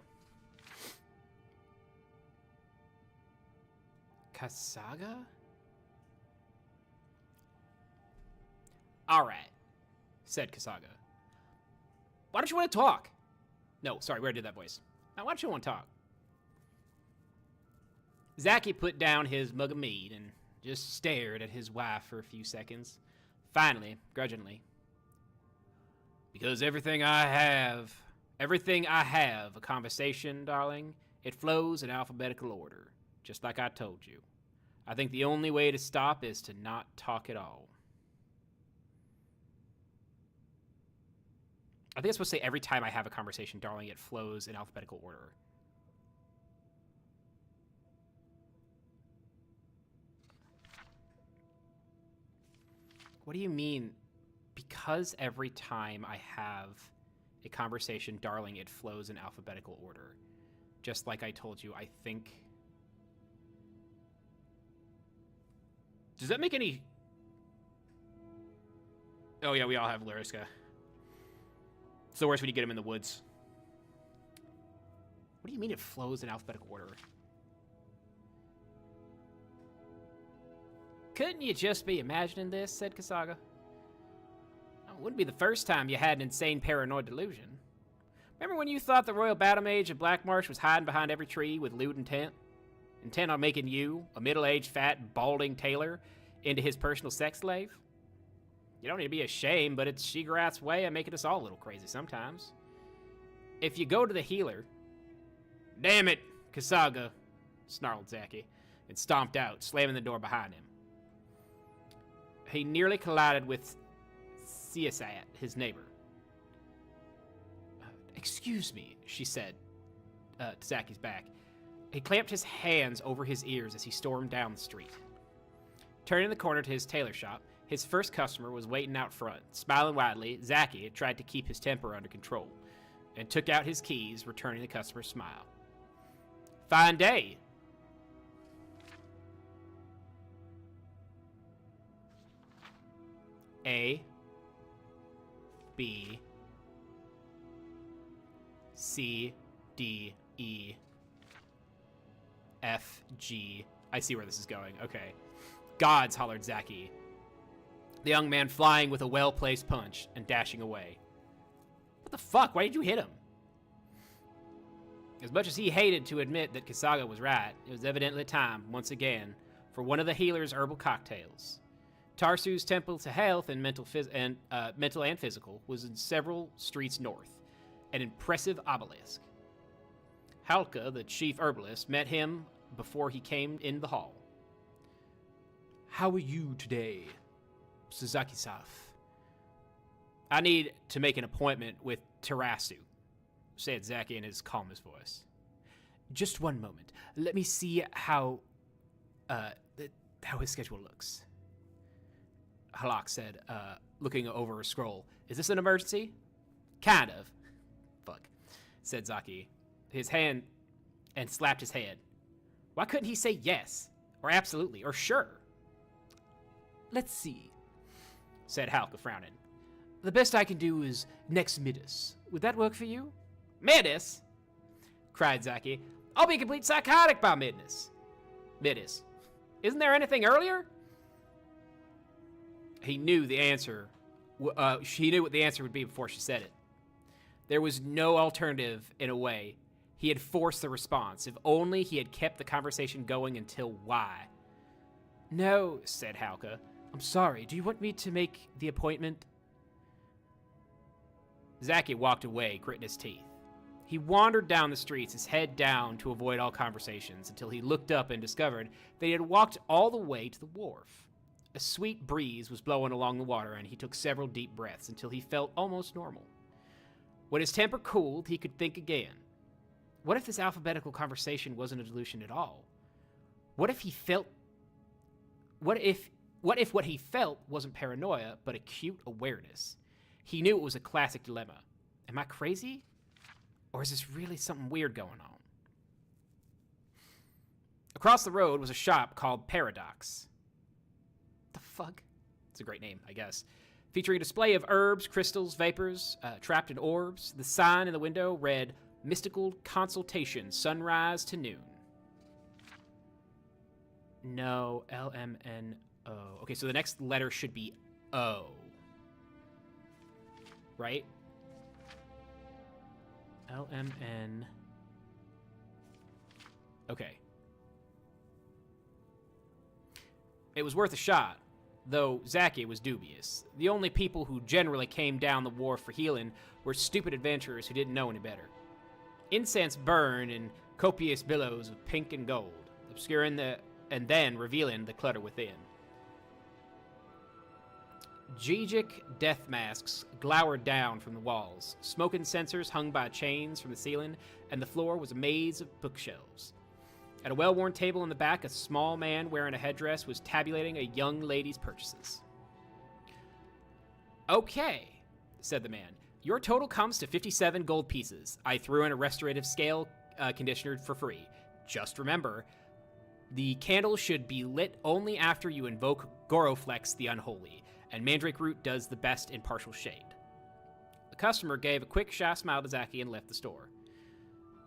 Kasaga? Alright, said Kasaga. Why don't you want to talk? No, sorry, we already did that voice. Now, why don't you want to talk? Zaki put down his mug of mead and just stared at his wife for a few seconds. Finally, grudgingly. Because everything I have, a conversation, darling, it flows in alphabetical order, just like I told you. I think the only way to stop is to not talk at all. I think it's supposed to say every time I have a conversation, darling, it flows in alphabetical order. What do you mean? Because every time I have a conversation, darling, it flows in alphabetical order. Just like I told you, I think... Does that make any... Oh yeah, we all have Lariska. It's the worst when you get him in the woods. What do you mean it flows in alphabetical order? Couldn't you just be imagining this, said Kasaga. It wouldn't be the first time you had an insane paranoid delusion. Remember when you thought the Royal Battle Mage of Blackmarsh was hiding behind every tree with lewd intent? Intent on making you, a middle-aged, fat, balding tailor, into his personal sex slave? You don't need to be ashamed, but it's Shigarat's way of making us all a little crazy sometimes. If you go to the healer... Damn it, Kasaga, snarled Zaki, and stomped out, slamming the door behind him. He nearly collided with Siasat, his neighbor. Excuse me, she said to Zaki's back. He clamped his hands over his ears as he stormed down the street. Turning the corner to his tailor shop, his first customer was waiting out front. Smiling widely, Zaki had tried to keep his temper under control and took out his keys, returning the customer's smile. Fine day. A, B, C, D, E, F, G. I see where this is going. Okay. Gods, hollered Zaki. The young man flying with a well-placed punch and dashing away. What the fuck? Why did you hit him? As much as he hated to admit that Kasaga was right, it was evidently time, once again, for one of the healer's herbal cocktails. Tarsu's temple to health and mental and physical was in several streets north, an impressive obelisk. Halka, the chief herbalist, met him before he came in the hall. How are you today, Suzaki-san? I need to make an appointment with Tarasu, said Zaki in his calmest voice. Just one moment. Let me see how his schedule looks. Halak said, looking over a scroll. Is this an emergency? Kind of. Fuck, said Zaki, his hand, and slapped his head. Why couldn't he say yes, or absolutely, or sure? Let's see, said Halka, frowning. The best I can do is next Midas. Would that work for you? Midas? Cried Zaki. I'll be complete psychotic by Midas. Isn't there anything earlier? He knew the answer. She knew what the answer would be before she said it. There was no alternative, in a way. He had forced the response. If only he had kept the conversation going until why. No, said Halka. I'm sorry. Do you want me to make the appointment? Zaki walked away, gritting his teeth. He wandered down the streets, his head down to avoid all conversations, until he looked up and discovered that he had walked all the way to the wharf. A sweet breeze was blowing along the water, and he took several deep breaths until he felt almost normal. When his temper cooled, he could think again. What if this alphabetical conversation wasn't a delusion at all? What if what he felt wasn't paranoia, but acute awareness? He knew it was a classic dilemma. Am I crazy? Or is this really something weird going on? Across the road was a shop called Paradox. The fuck? It's a great name, I guess. Featuring a display of herbs, crystals, vapors, trapped in orbs. The sign in the window read, Mystical Consultation, sunrise to noon. No, L-M-N-O. Okay, so the next letter should be O. Right? L-M-N. Okay. It was worth a shot, though Zaki was dubious. The only people who generally came down the wharf for healing were stupid adventurers who didn't know any better. Incense burned in copious billows of pink and gold, obscuring and then revealing the clutter within. Geegic death masks glowered down from the walls. Smoke incensers hung by chains from the ceiling, and the floor was a maze of bookshelves. At a well-worn table in the back, a small man wearing a headdress was tabulating a young lady's purchases. Okay, said the man. Your total comes to 57 gold pieces. I threw in a restorative scale conditioner for free. Just remember, the candle should be lit only after you invoke Goroflex the Unholy, and Mandrake Root does the best in partial shade. The customer gave a quick, shy smile to Zaki and left the store.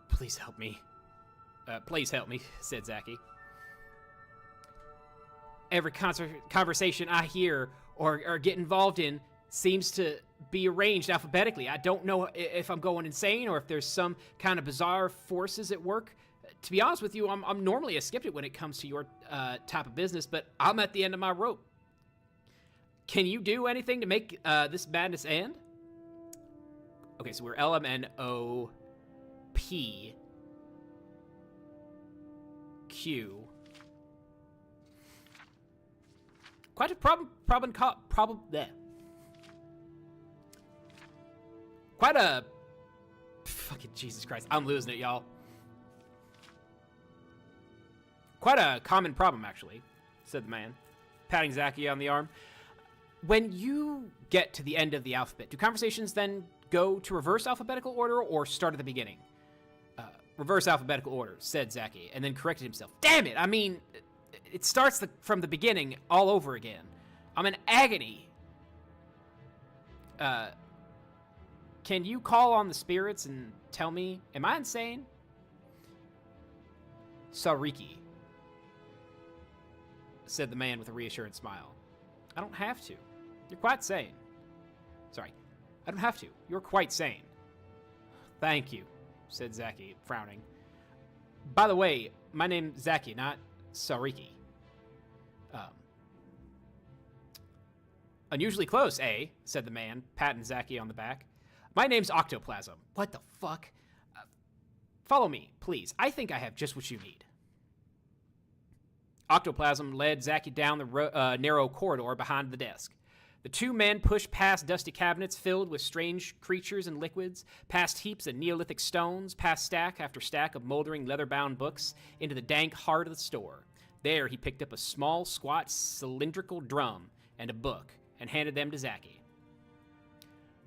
Please help me. Please help me, said Zaki. Every conversation I hear or get involved in seems to be arranged alphabetically. I don't know if I'm going insane or if there's some kind of bizarre forces at work. To be honest with you, I'm normally a skeptic when it comes to your type of business, but I'm at the end of my rope. Can you do anything to make this madness end? Okay, so we're L-M-N-O-P Q. Quite a problem there. Quite a fucking Jesus Christ. I'm losing it, y'all. Quite a common problem, actually, said the man, patting Zaki on the arm. When you get to the end of the alphabet, do conversations then go to reverse alphabetical order or start at the beginning? Reverse alphabetical order, said Zaki, and then corrected himself. Damn it! I mean, it starts from the beginning all over again. I'm in agony. Can you call on the spirits and tell me, am I insane? Sariki, said the man with a reassuring smile. I don't have to. You're quite sane. Sorry, I don't have to. You're quite sane. Thank you, said Zaki, frowning. By the way, my name's Zaki, not Sariki. Unusually close, eh? Said the man, patting Zaki on the back. My name's Octoplasm. What the fuck? Follow me, please. I think I have just what you need. Octoplasm led Zaki down the narrow corridor behind the desk. The two men pushed past dusty cabinets filled with strange creatures and liquids, past heaps of Neolithic stones, past stack after stack of moldering leather-bound books, into the dank heart of the store. There he picked up a small, squat, cylindrical drum and a book, and handed them to Zaki.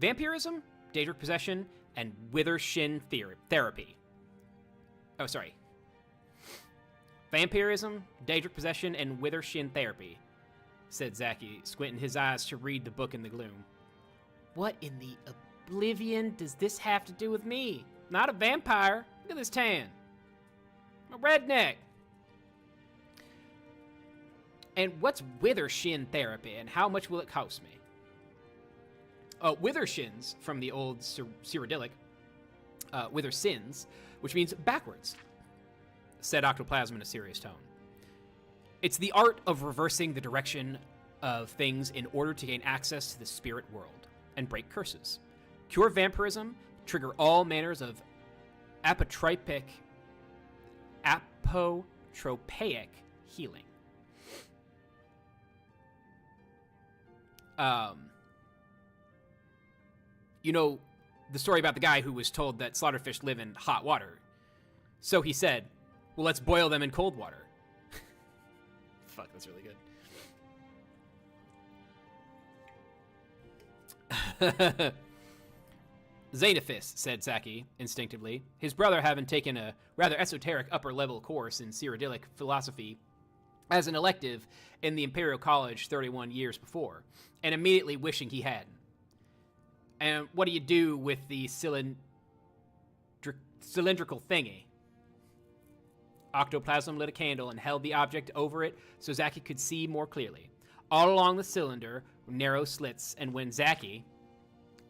Vampirism, Daedric Possession, and Wither Shin Therapy. Oh, sorry. Vampirism, Daedric Possession, and Wither Shin Therapy, said Zaki, squinting his eyes to read the book in the gloom. What in the oblivion does this have to do with me? Not a vampire. Look at this tan. I'm a redneck. And what's wither shin therapy, and how much will it cost me? Wither shins, from the old Cyrodiilic, wither sins, which means backwards, said Octoplasm in a serious tone. It's the art of reversing the direction of things in order to gain access to the spirit world and break curses. Cure vampirism, trigger all manners of apotropaic healing. You know the story about the guy who was told that slaughterfish live in hot water. So he said, well, let's boil them in cold water. Fuck, that's really good. Xenophis, said Zaki instinctively, his brother having taken a rather esoteric upper-level course in Cyrodiilic philosophy as an elective in the Imperial College 31 years before, and immediately wishing he hadn't. And what do you do with the cylindrical thingy? Octoplasm lit a candle and held the object over it so Zaki could see more clearly. All along the cylinder were narrow slits, and when Zaki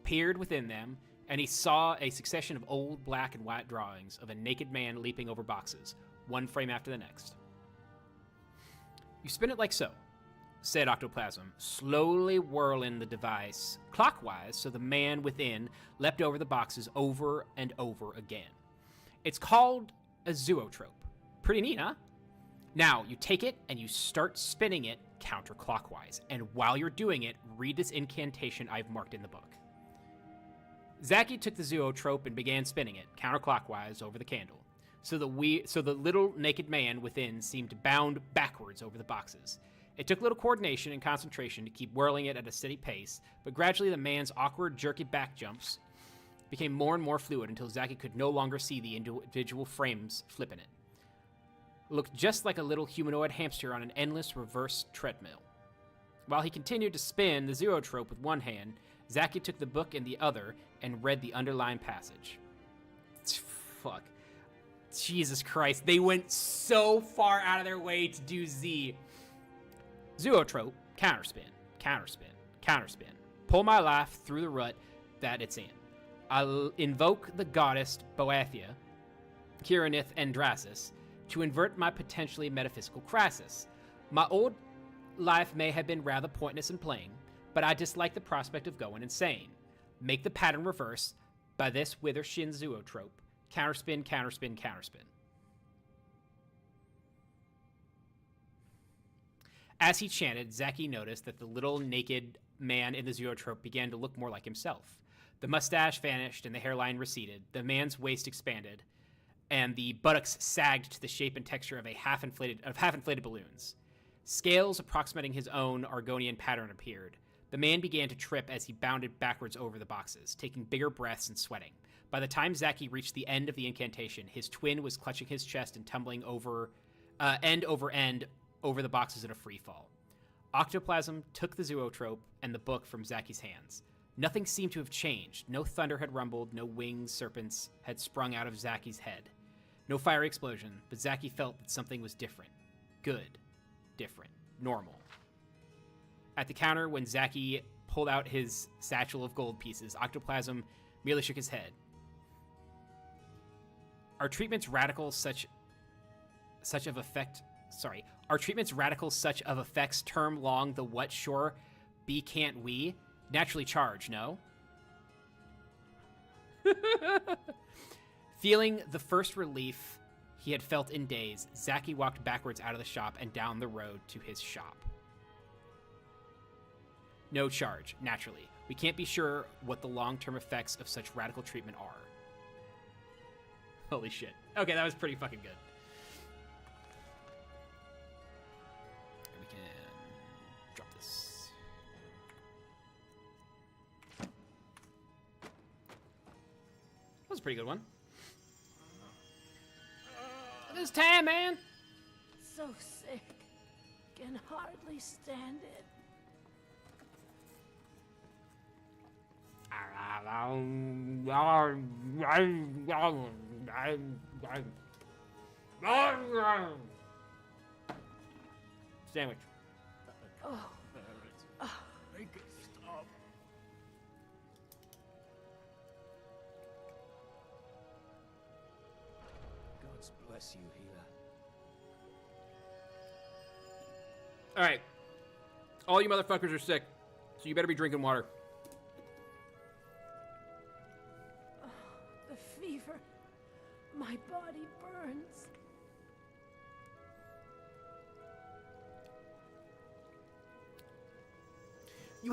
peered within them, and he saw a succession of old black and white drawings of a naked man leaping over boxes, one frame after the next. You spin it like so, said Octoplasm, slowly whirling the device clockwise so the man within leapt over the boxes over and over again. It's called a zoetrope. Pretty neat, huh? Now, you take it and you start spinning it counterclockwise, and while you're doing it, read this incantation I've marked in the book. Zaki took the zoetrope and began spinning it counterclockwise over the candle, so the little naked man within seemed bound backwards over the boxes. It took little coordination and concentration to keep whirling it at a steady pace, but gradually the man's awkward, jerky back jumps became more and more fluid until Zaki could no longer see the individual frames flipping it. It looked just like a little humanoid hamster on an endless reverse treadmill. While he continued to spin the zoetrope with one hand, Zaki took the book in the other and read the underlined passage. Fuck. Jesus Christ, they went so far out of their way to do Z. Zoetrope, counterspin, counterspin, counterspin. Pull my life through the rut that it's in. I'll invoke the goddess Boathia, Kiranith Andrasis, to invert my potentially metaphysical crisis. My old life may have been rather pointless and plain, but I dislike the prospect of going insane. Make the pattern reverse by this wither shin zoetrope. Counterspin, counterspin, counterspin. As he chanted, Zaki noticed that the little naked man in the zoetrope began to look more like himself. The mustache vanished and the hairline receded. The man's waist expanded, and the buttocks sagged to the shape and texture of half-inflated balloons. Scales approximating his own Argonian pattern appeared. The man began to trip as he bounded backwards over the boxes, taking bigger breaths and sweating. By the time Zaki reached the end of the incantation, his twin was clutching his chest and tumbling end over end over the boxes in a free fall. Octoplasm took the zoetrope and the book from Zaki's hands. Nothing seemed to have changed. No thunder had rumbled, no winged serpents had sprung out of Zaki's head. No fiery explosion, but Zaki felt that something was different. Good. Different. Normal. At the counter, when Zaki pulled out his satchel of gold pieces, Octoplasm merely shook his head. Are treatments radical such of effects term long the what sure be can't we? Naturally charged, no? Feeling the first relief he had felt in days, Zaki walked backwards out of the shop and down the road to his shop. No charge, naturally. We can't be sure what the long-term effects of such radical treatment are. Holy shit. Okay, that was pretty fucking good. We can drop this. That was a pretty good one. Look at this tan, man. So sick. Can hardly stand it. Sandwich. Make it stop. God's bless you, healer. All right. All you motherfuckers are sick, so you better be drinking water. The fever. My body burns. You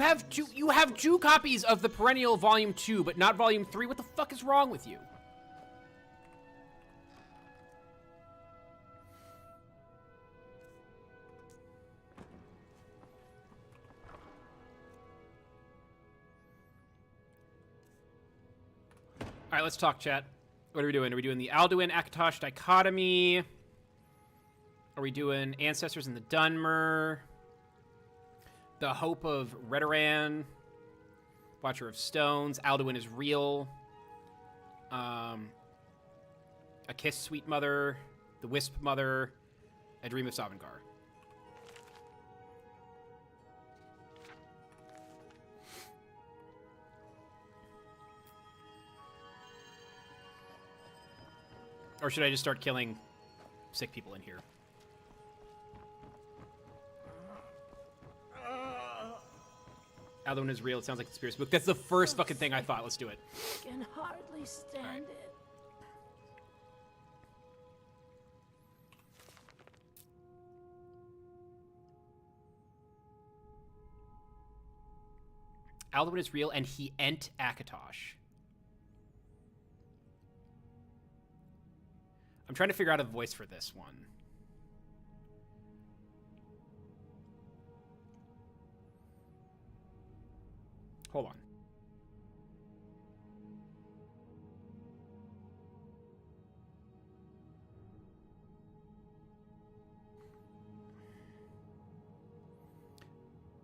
have two copies of the Perennial Volume 2, but not Volume 3. What the fuck is wrong with you? All right, let's talk, chat. What are we doing? Are we doing the Alduin Akatosh dichotomy? Are we doing Ancestors in the Dunmer? The Hope of Redoran? Watcher of Stones? Alduin is real? A Kiss, Sweet Mother? The Wisp Mother? A Dream of Sovngarde? Or should I just start killing sick people in here? Alduin is real. It sounds like a conspiracy book. That's the first fucking thing I thought. Let's do it. Can hardly stand it. Alduin is real, and he ent Akatosh. I'm trying to figure out a voice for this one. Hold on.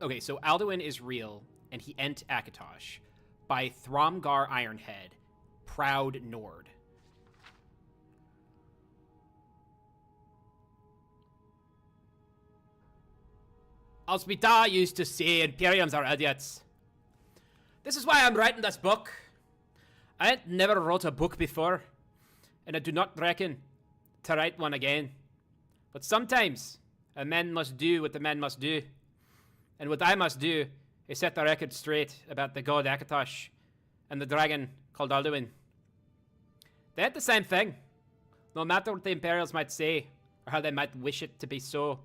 Okay, so Alduin is real, and he ent Akatosh by Thromgar Ironhead, Proud Nord. Alspita used to say Imperiums are idiots. This is why I'm writing this book. I ain't never wrote a book before, and I do not reckon to write one again. But sometimes a man must do what the man must do. And what I must do is set the record straight about the god Akatosh and the dragon called Alduin. They ain't the same thing, no matter what the Imperials might say or how they might wish it to be so.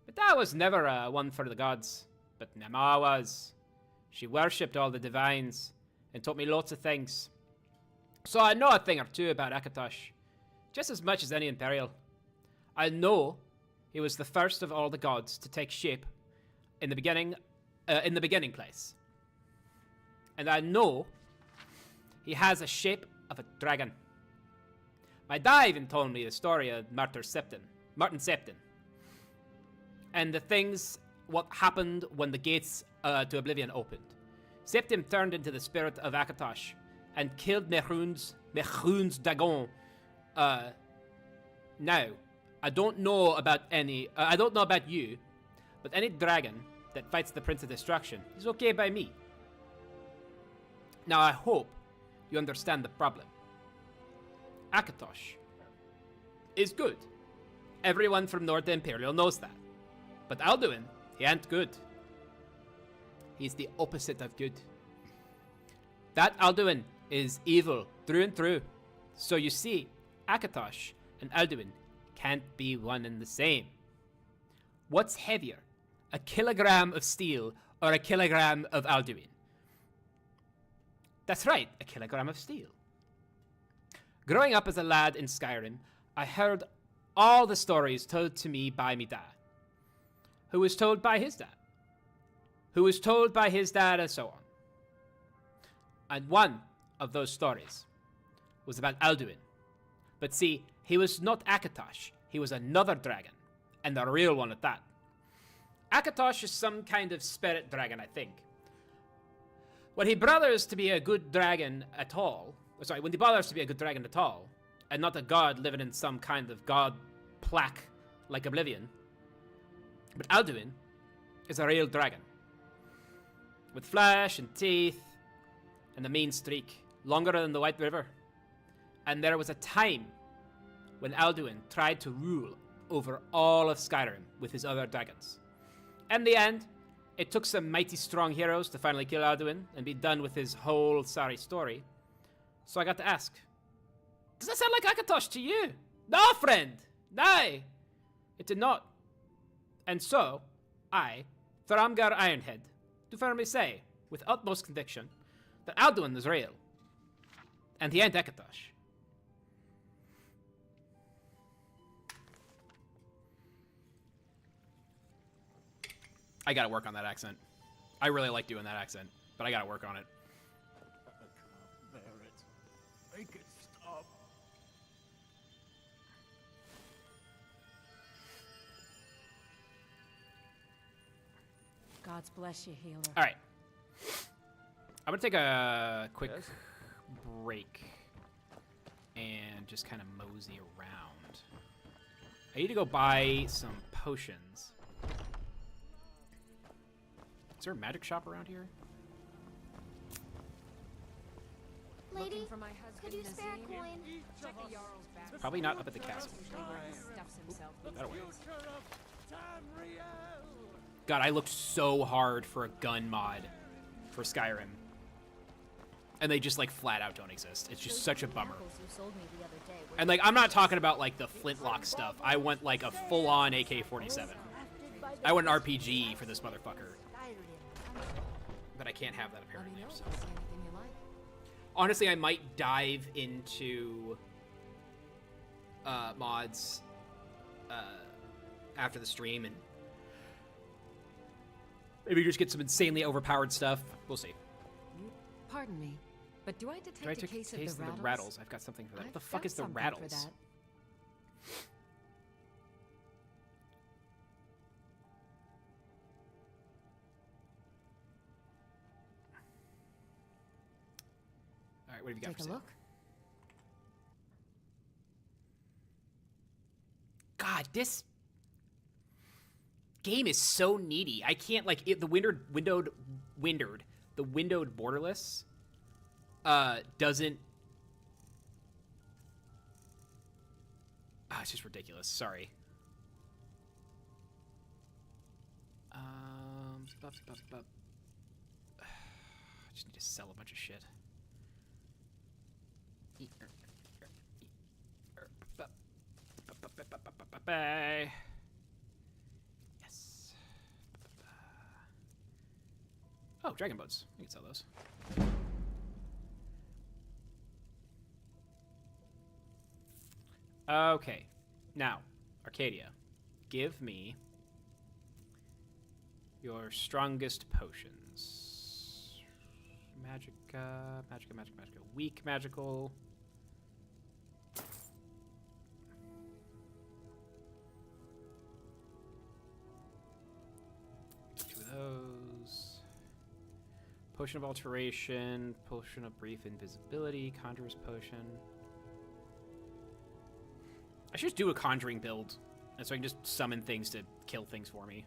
But I was never one for the gods, but Nama was. She worshipped all the divines and taught me lots of things. So I know a thing or two about Akatosh, just as much as any Imperial. I know he was the first of all the gods to take shape in the beginning place. And I know he has a shape of a dragon. My dad even told me the story of Martin Septon. And the things, what happened when the gates to Oblivion opened. Septim turned into the spirit of Akatosh and killed Mehrunes Dagon. Now, I don't know about you, but any dragon that fights the Prince of Destruction is okay by me. Now, I hope you understand the problem. Akatosh is good. Everyone from North Imperial knows that. But Alduin, he ain't good. He's the opposite of good. That Alduin is evil through and through. So you see, Akatosh and Alduin can't be one and the same. What's heavier, a kilogram of steel or a kilogram of Alduin? That's right, a kilogram of steel. Growing up as a lad in Skyrim, I heard all the stories told to me by me dad, who was told by his dad, who was told by his dad, and so on. And one of those stories was about Alduin. But see, he was not Akatosh, he was another dragon, and a real one at that. Akatosh is some kind of spirit dragon, I think. When he bothers to be a good dragon at all, when he bothers to be a good dragon at all, and not a god living in some kind of god plaque like Oblivion, but Alduin is a real dragon. With flesh and teeth and a mean streak, longer than the White River. And there was a time when Alduin tried to rule over all of Skyrim with his other dragons. In the end, it took some mighty strong heroes to finally kill Alduin and be done with his whole sorry story. So I got to ask, does that sound like Akatosh to you? No, friend! No! It did not. And so, I, Thramgar Ironhead, do firmly say, with utmost conviction, that Alduin is real. And he ain't Akatosh. I gotta work on that accent. I really like doing that accent, but I gotta work on it. I can't bear it. Make it stop. God's bless you, healer. All right. I'm gonna take a quick break and just kind of mosey around. I need to go buy some potions. Is there a magic shop around here? Lady, For my could you spare a coin? Check the Jarl's back. Probably not up at the castle. Stuffs himself. That'll work. Future of Tamriel. God, I looked so hard for a gun mod for Skyrim. And they just like flat out don't exist. It's just such a bummer. And like, I'm not talking about like the flintlock stuff. I want like a full-on AK-47. I want an RPG for this motherfucker. But I can't have that apparently. So. Honestly, I might dive into mods after the stream and maybe just get some insanely overpowered stuff. We'll see. Pardon me, but do I detect Do I a take case a of case the of the rattles? I've got something for that. What the fuck is the rattles? All right, what have you got Take for a sale? look. God, this game is so needy. I can't like the windowed borderless doesn't. It's just ridiculous. Sorry. I just need to sell a bunch of shit. Yes. Oh, dragon boats. We can sell those. Okay. Now, Arcadia, give me your strongest potions. Magica. Weak magical. Two of those. Potion of alteration. Potion of brief invisibility. Conjurer's potion. I should just do a conjuring build, and so I can just summon things to kill things for me.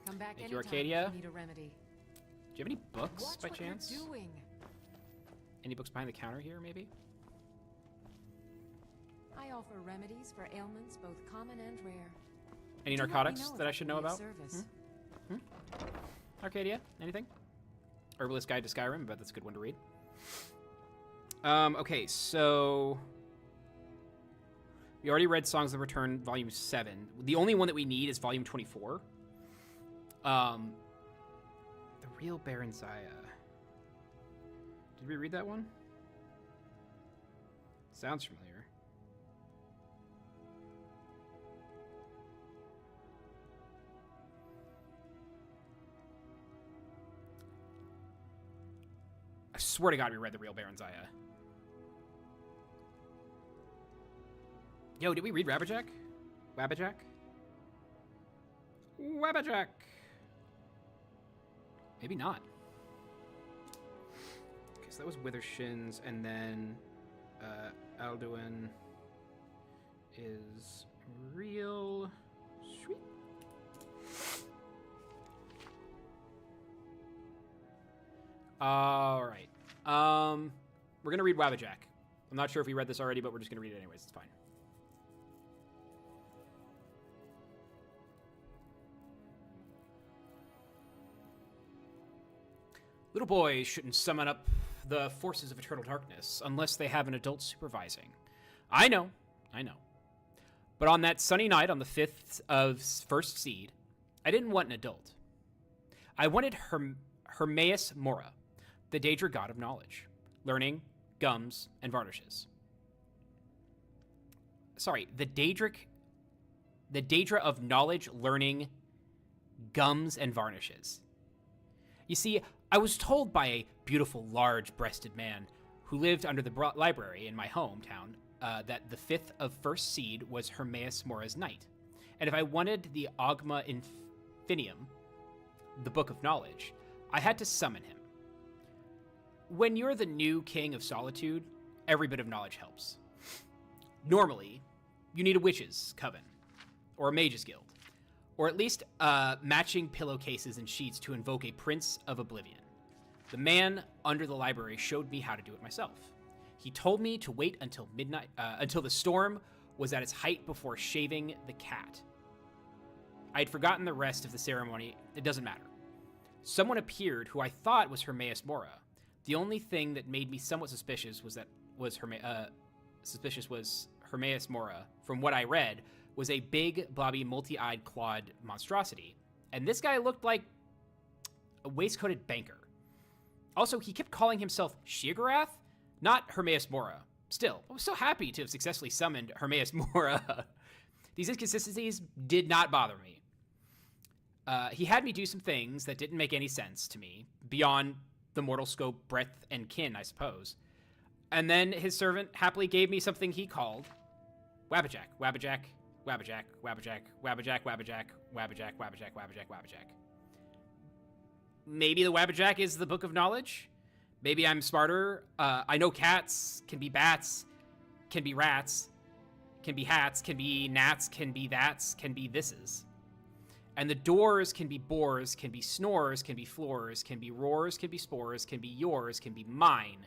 Come back Thank you, anytime Arcadia. if you need a remedy. Do you have any books Watch by what chance? you're doing. Any books behind the counter here, maybe? I offer remedies for ailments both common and rare. Any Do let me narcotics know if that I I should can know be of about? service. Arcadia, anything? Herbalist Guide to Skyrim, but that's a good one to read. Okay, so we already read Songs of Return, Volume 7. The only one that we need is Volume 24. The Real Baron Zaya. Did we read that one? Sounds familiar. I swear to God we read The Real Baron Zaya. Yo, did we read Wabbajack? Wabbajack? Wabbajack! Maybe not. Okay, so that was Withershins, and then Alduin is real. Sweet. All right. We're gonna read Wabbajack. I'm not sure if we read this already, but we're just gonna read it anyways. It's fine. Little boys shouldn't summon up the forces of eternal darkness unless they have an adult supervising. I know. But on that sunny night on the 5th of first seed, I didn't want an adult. I wanted Hermaeus Mora, the Daedra god of knowledge, learning, gums, and varnishes. Sorry, the Daedra of knowledge, learning, gums, and varnishes. You see, I was told by a beautiful, large-breasted man who lived under the library in my hometown that the 5th of first seed was Hermaeus Mora's night. And if I wanted the Ogma Infinium, the Book of Knowledge, I had to summon him. When you're the new king of solitude, every bit of knowledge helps. Normally, you need a witch's coven, or a mage's guild, or at least matching pillowcases and sheets to invoke a prince of oblivion. The man under the library showed me how to do it myself. He told me to wait until midnight, until the storm was at its height before shaving the cat. I had forgotten the rest of the ceremony. It doesn't matter. Someone appeared who I thought was Hermaeus Mora. The only thing that made me somewhat suspicious was Hermaeus Mora. From what I read, was a big, blobby, multi-eyed, clawed monstrosity, and this guy looked like a waistcoated banker. Also, he kept calling himself Sheogorath, not Hermaeus Mora. Still, I was so happy to have successfully summoned Hermaeus Mora. These inconsistencies did not bother me. He had me do some things that didn't make any sense to me, beyond the mortal scope, breadth, and kin, I suppose. And then his servant happily gave me something he called Wabbajack, Wabbajack, Wabbajack, Wabbajack, Wabbajack, Wabbajack, Wabbajack, Wabbajack, Wabbajack, Wabbajack. Maybe the Wabbajack is the Book of Knowledge? Maybe I'm smarter. I know cats can be bats, can be rats, can be hats, can be gnats, can be that's, can be thises. And the doors can be bores, can be snores, can be floors, can be roars, can be spores, can be yours, can be mine.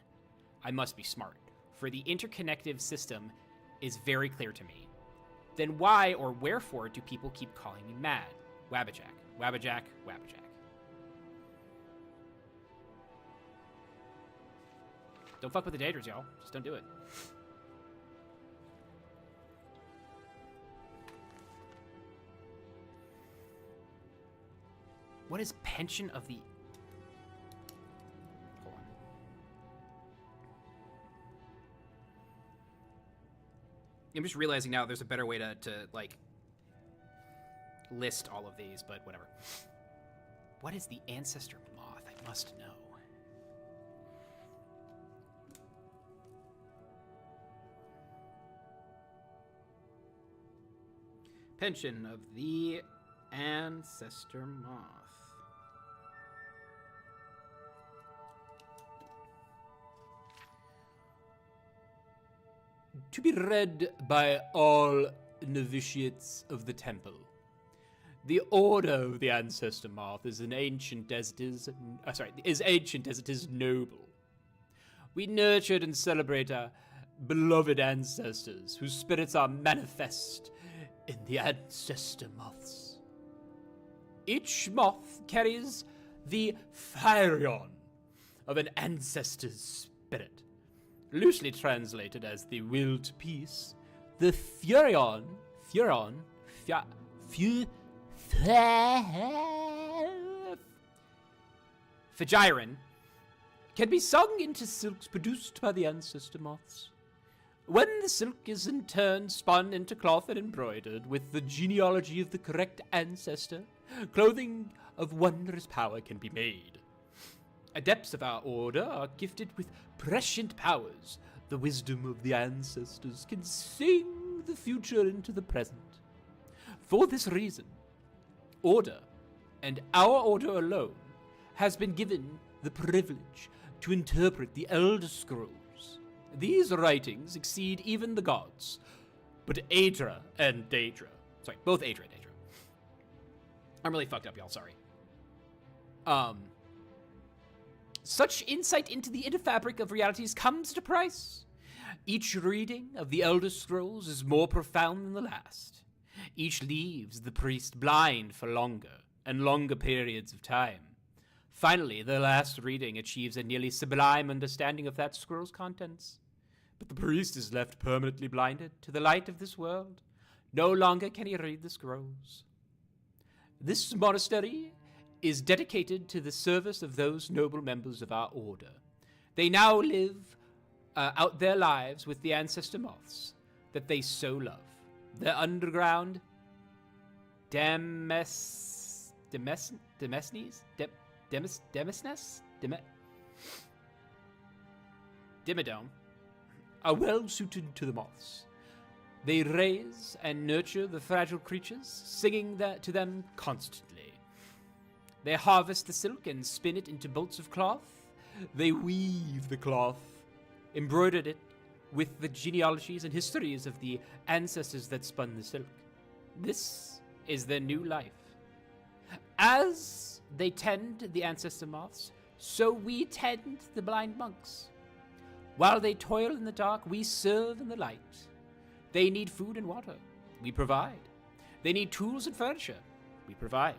I must be smart, for the interconnective system is very clear to me. Then why or wherefore do people keep calling me mad? Wabbajack, Wabbajack, Wabbajack. Don't fuck with the Daedras, y'all. Just don't do it. What is pension of the... Hold on. I'm just realizing now there's a better way to like, list all of these, but whatever. What is the ancestor moth? I must know. Pension of the ancestor moth. To be read by all novitiates of the temple. The order of the ancestor moth is ancient as it is noble. We nurtured and celebrate our beloved ancestors, whose spirits are manifest in the ancestor moths. Each moth carries the Firion of an ancestor's spirit, loosely translated as the will to peace. The Furon Fajiron can be sung into silks produced by the ancestor moths. When the silk is in turn spun into cloth and embroidered with the genealogy of the correct ancestor, clothing of wondrous power can be made. Adepts of our order are gifted with prescient powers. The wisdom of the ancestors can sing the future into the present. For this reason, Order, and our order alone, has been given the privilege to interpret the Elder Scrolls. These writings exceed even the gods, but Aedra and Daedra Sorry, both Adra and Adra. I'm really fucked up, y'all. Sorry. Such insight into the inner fabric of realities comes at a price. Each reading of the Elder Scrolls is more profound than the last. Each leaves the priest blind for longer and longer periods of time. Finally, the last reading achieves a nearly sublime understanding of that scroll's contents. But the priest is left permanently blinded to the light of this world. No longer can he read the scrolls. This monastery is dedicated to the service of those noble members of our order. They now live out their lives with the ancestor moths that they so love. Their underground Demesnes? Dimmadome are well suited to the moths. They raise and nurture the fragile creatures, singing to them constantly. They harvest the silk and spin it into bolts of cloth. They weave the cloth, embroidered it with the genealogies and histories of the ancestors that spun the silk. This is their new life. As they tend the ancestor moths, so we tend the blind monks. While they toil in the dark, we serve in the light. They need food and water. We provide. They need tools and furniture. We provide.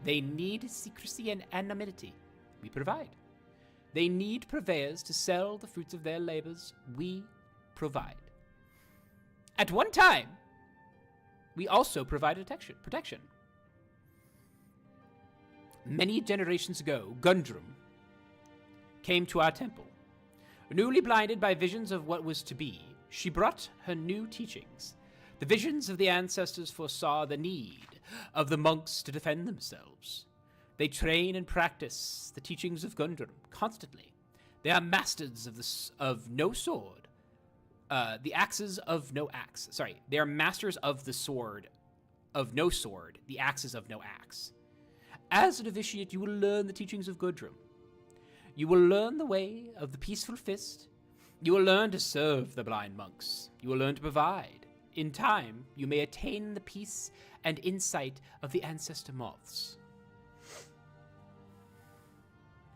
They need secrecy and anonymity. We provide. They need purveyors to sell the fruits of their labors. We provide. At one time, we also provided protection. Many generations ago, Gundrum came to our temple. Newly blinded by visions of what was to be, she brought her new teachings. The visions of the ancestors foresaw the need of the monks to defend themselves. They train and practice the teachings of Gundrum constantly. They are masters of no sword. The axes of no axe. Sorry, they are masters of the sword of no sword. The axes of no axe. As a novitiate, you will learn the teachings of Gundrum. You will learn the way of the peaceful fist. You will learn to serve the blind monks. You will learn to provide. In time, you may attain the peace and insight of the ancestor moths.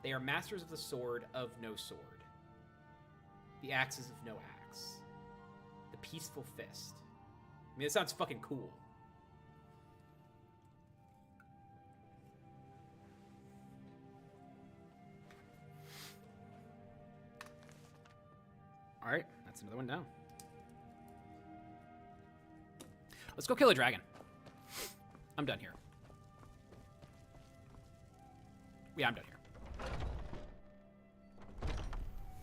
They are masters of the sword of no sword. The axes of no axe. The peaceful fist. I mean, it sounds fucking cool. Alright, that's another one down. Let's go kill a dragon. I'm done here. Yeah, I'm done here.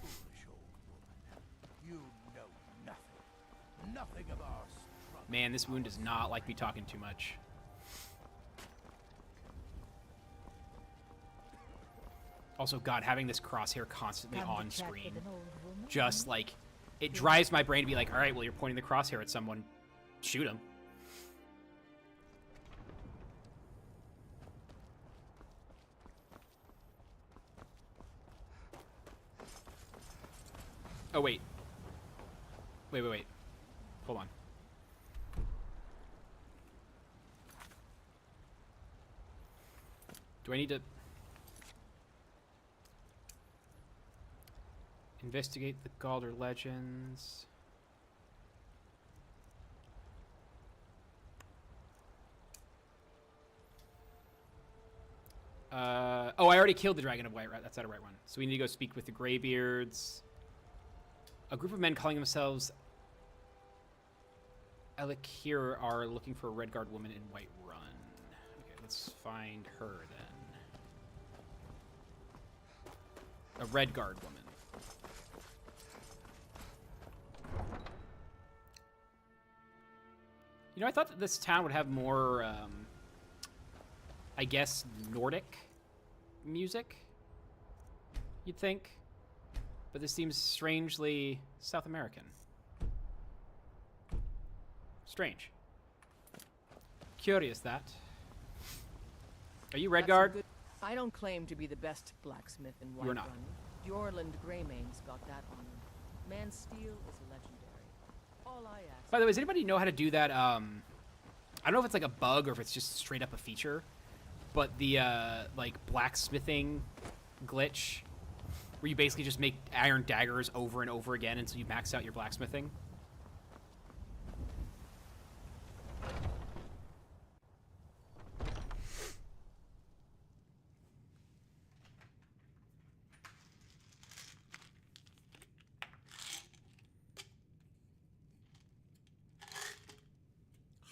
Foolish old woman. You know nothing. Nothing of our struggle. Man, this wound does not like me talking too much. Also, God, having this crosshair constantly on screen, just like, it drives my brain to be like, all right, well, you're pointing the crosshair at someone, shoot him. Oh, wait. Wait. Hold on. Do I need to investigate the Galder legends? Oh, I already killed the Dragon of Whiterun. That's not a right one. So we need to go speak with the Greybeards. A group of men calling themselves Elikir are looking for a Redguard woman in Whiterun. Okay, let's find her then. A Redguard woman. You know, I thought that this town would have more, I guess, Nordic music, you'd think. But this seems strangely South American. Strange. Curious, that. Are you Redguard? I don't claim to be the best blacksmith in Whiterun. You're not. Jorland Greymane's got that honor. Man Steel is legendary. All I ask. By the way, does anybody know how to do that, I don't know if it's like a bug or if it's just straight up a feature, but the like blacksmithing glitch where you basically just make iron daggers over and over again until you max out your blacksmithing.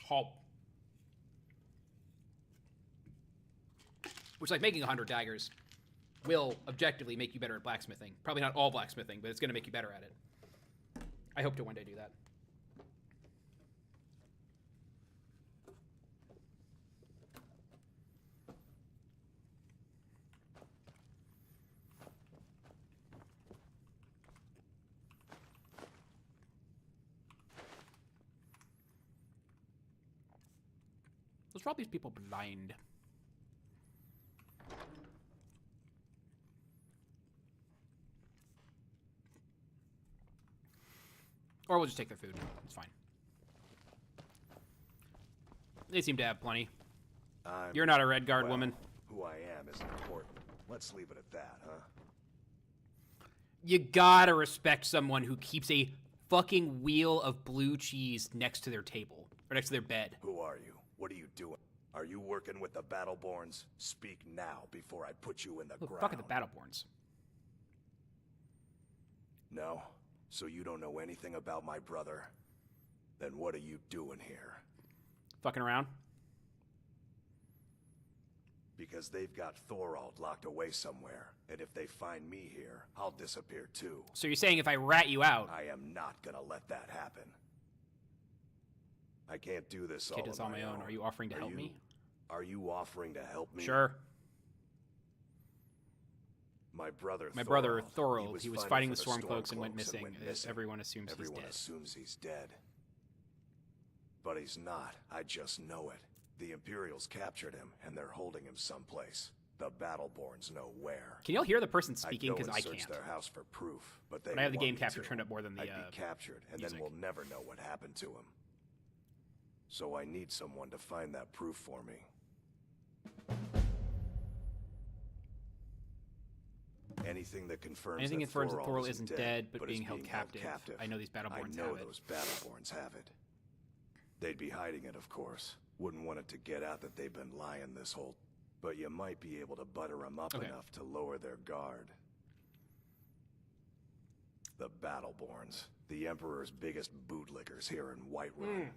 Halt. Which, like, making 100 daggers will objectively make you better at blacksmithing. Probably not all blacksmithing, but it's going to make you better at it. I hope to one day do that. Let's rob these people blind. Or we'll just take their food. It's fine. They seem to have plenty. You're not a Red Guard woman. Who I am is important. Let's leave it at that, huh? You gotta respect someone who keeps a fucking wheel of blue cheese next to their table. Or next to their bed. Who are you? What are you doing? Are you working with the Battleborns? Speak now before I put you in the ground. Fuck are the Battleborns? No? So you don't know anything about my brother? Then what are you doing here? Fucking around? Because they've got Thorald locked away somewhere, and if they find me here, I'll disappear too. So you're saying if I rat you out... I am not gonna let that happen. I can't do this all on my own. Are you offering to help me? Are you offering to help me? Sure. My brother Thorald, he was fighting the Stormcloaks and went missing. Everyone assumes he's dead. Everyone assumes he's dead. But he's not. I just know it. The Imperials captured him, and they're holding him someplace. The Battleborns know where. Can y'all hear the person speaking? Because I search can't. their house for proof, but I have the game capture turned up more than the I'd be captured, and music. then we'll never know what happened to him. So I need someone to find that proof for me. Anything that confirms that Thorald isn't dead, but being held captive. I know these Battleborns have it. those Battleborns have it. They'd be hiding it, of course. Wouldn't want it to get out that they've been lying this whole... But you might be able to butter them up enough to lower their guard. The Battleborns, the Emperor's biggest bootlickers here in Whiterun.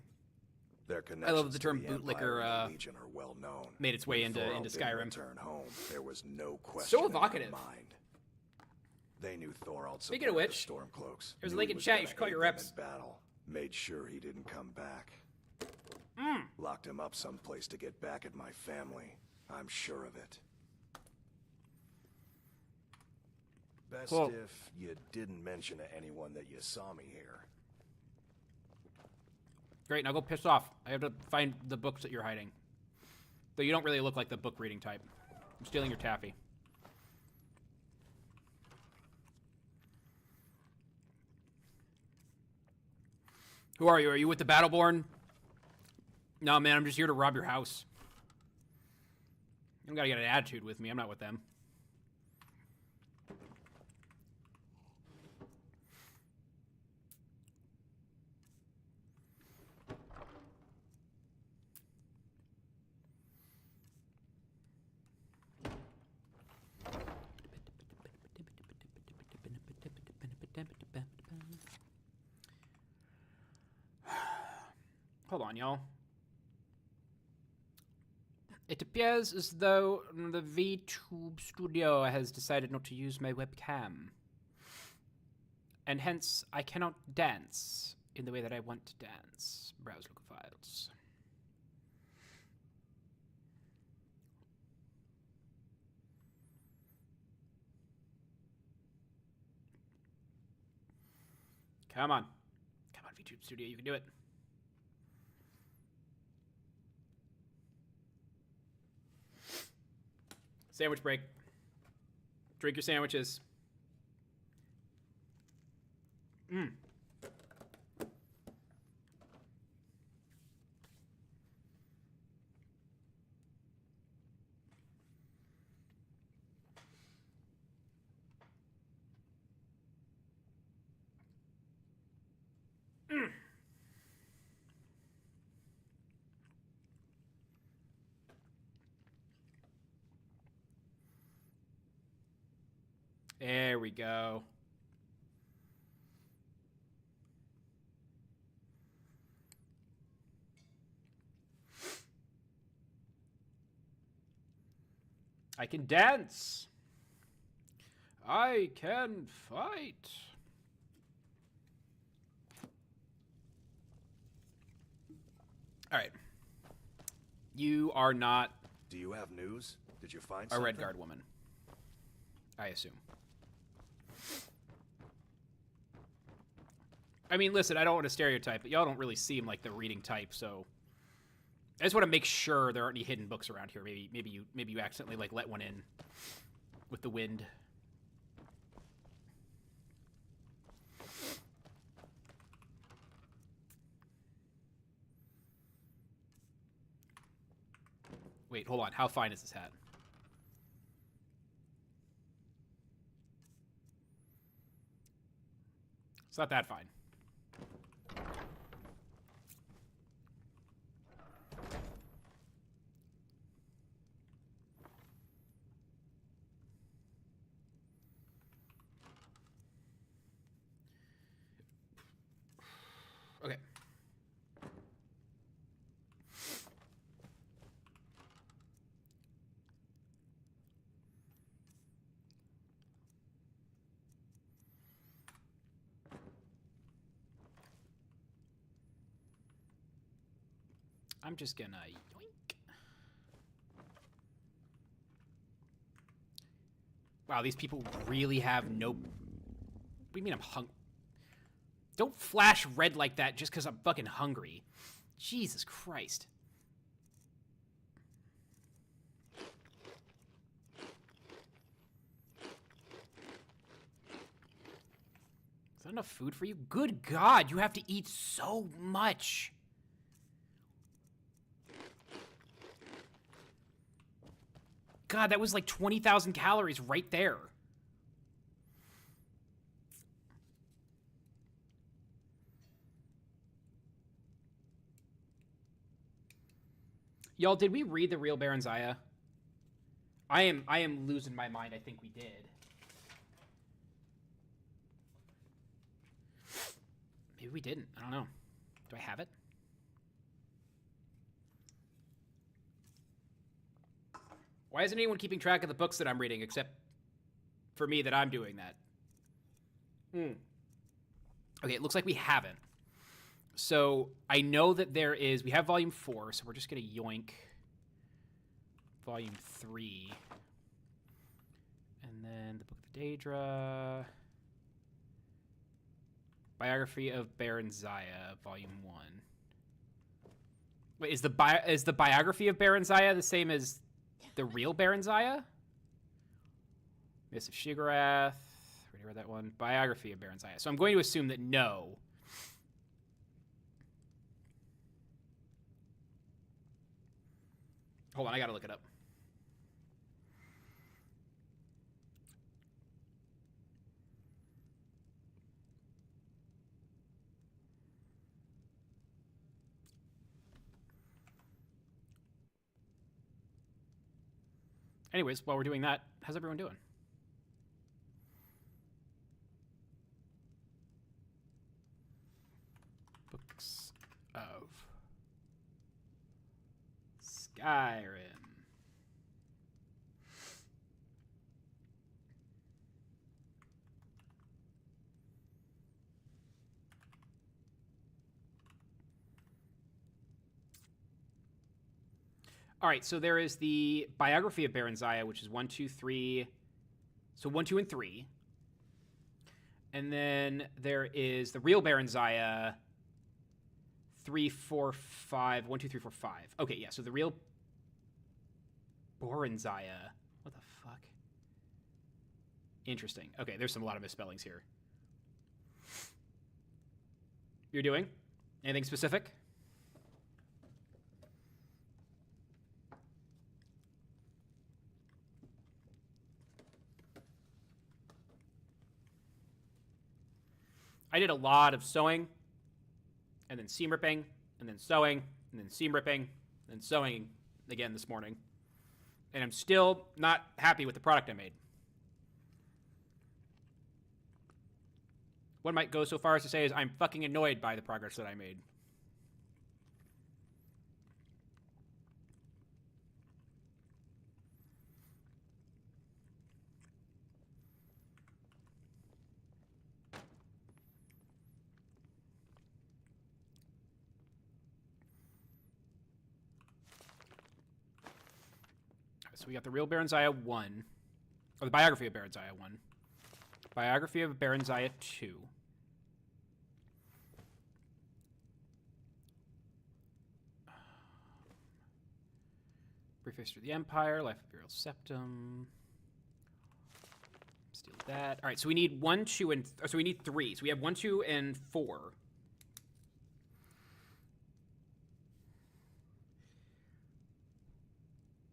Their connections I love the term to the bootlicker Empire and Legion are well known. Made its way into Skyrim. Return home, there was no question So evocative. in their mind. They knew Thorald Speaking of which, the Stormcloaks. there's a link in chat. You should call your reps. Battle. Made sure he didn't come back. Locked him up someplace to get back at my family. I'm sure of it. Best if you didn't mention to anyone that you saw me here. Great, now go piss off. I have to find the books that you're hiding. Though you don't really look like the book reading type. I'm stealing your taffy. Who are you? Are you with the Battleborn? No, man, I'm just here to rob your house. You don't gotta get an attitude with me. I'm not with them. Hold on, y'all. It appears as though the VTube studio has decided not to use my webcam. And hence, I cannot dance in the way that I want to dance. Browse local files. Come on. Come on, VTube studio, you can do it. Sandwich break. Drink your sandwiches. There we go. I can dance. I can fight. All right. You are not Do you have news? Did you find a something? Redguard woman, I assume. I mean, listen, I don't want to stereotype, but y'all don't really seem like the reading type, so I just want to make sure there aren't any hidden books around here. Maybe you accidentally like let one in with the wind. Wait, hold on. How fine is this hat? It's not that fine. Okay. I'm just gonna yoink. Wow, these people really have no... What do you mean I'm hungry? Don't flash red like that just because I'm fucking hungry. Jesus Christ. Is that enough food for you? Good God, you have to eat so much. God, that was like 20,000 calories right there. Y'all, did we read the real Baron Zaya? I am losing my mind. I think we did. Maybe we didn't. I don't know. Do I have it? Why isn't anyone keeping track of the books that I'm reading except for me that I'm doing that? Okay, it looks like we haven't. So I know that there is... We have volume 4, so we're just going to yoink volume 3. And then the Book of the Daedra. Biography of Baron Zaya, volume 1. Wait, is the biography of Baron Zaya the same as the real Baron Zaya? Miss of Shigarath. Already read that one. Biography of Baron Zaya. So I'm going to assume that no. Hold on, I gotta look it up. Anyways, while we're doing that, how's everyone doing? Books of Skyrim. All right, so there is the biography of Baron Zaya, which is 1, 2, 3. So 1, 2, and 3. And then there is the real Baron Zaya, 3, 4, 5. 1, 2, 3, 4, 5. Okay, yeah, so the real Baron Zaya. What the fuck? Interesting. Okay, there's a lot of misspellings here. You're doing? Anything specific? I did a lot of sewing, and then seam ripping, and then sewing, and then seam ripping, and sewing again this morning. And I'm still not happy with the product I made. one might go so far as to say is I'm fucking annoyed by the progress that I made. So we got the real Baron Zaya 1. Or the biography of Baron Zaya 1. Biography of Baron Zaya 2. Brief History of the Empire. Life of Imperial Septum. Steal that. Alright, so we need 1, 2, and... so we need 3. So we have 1, 2, and 4.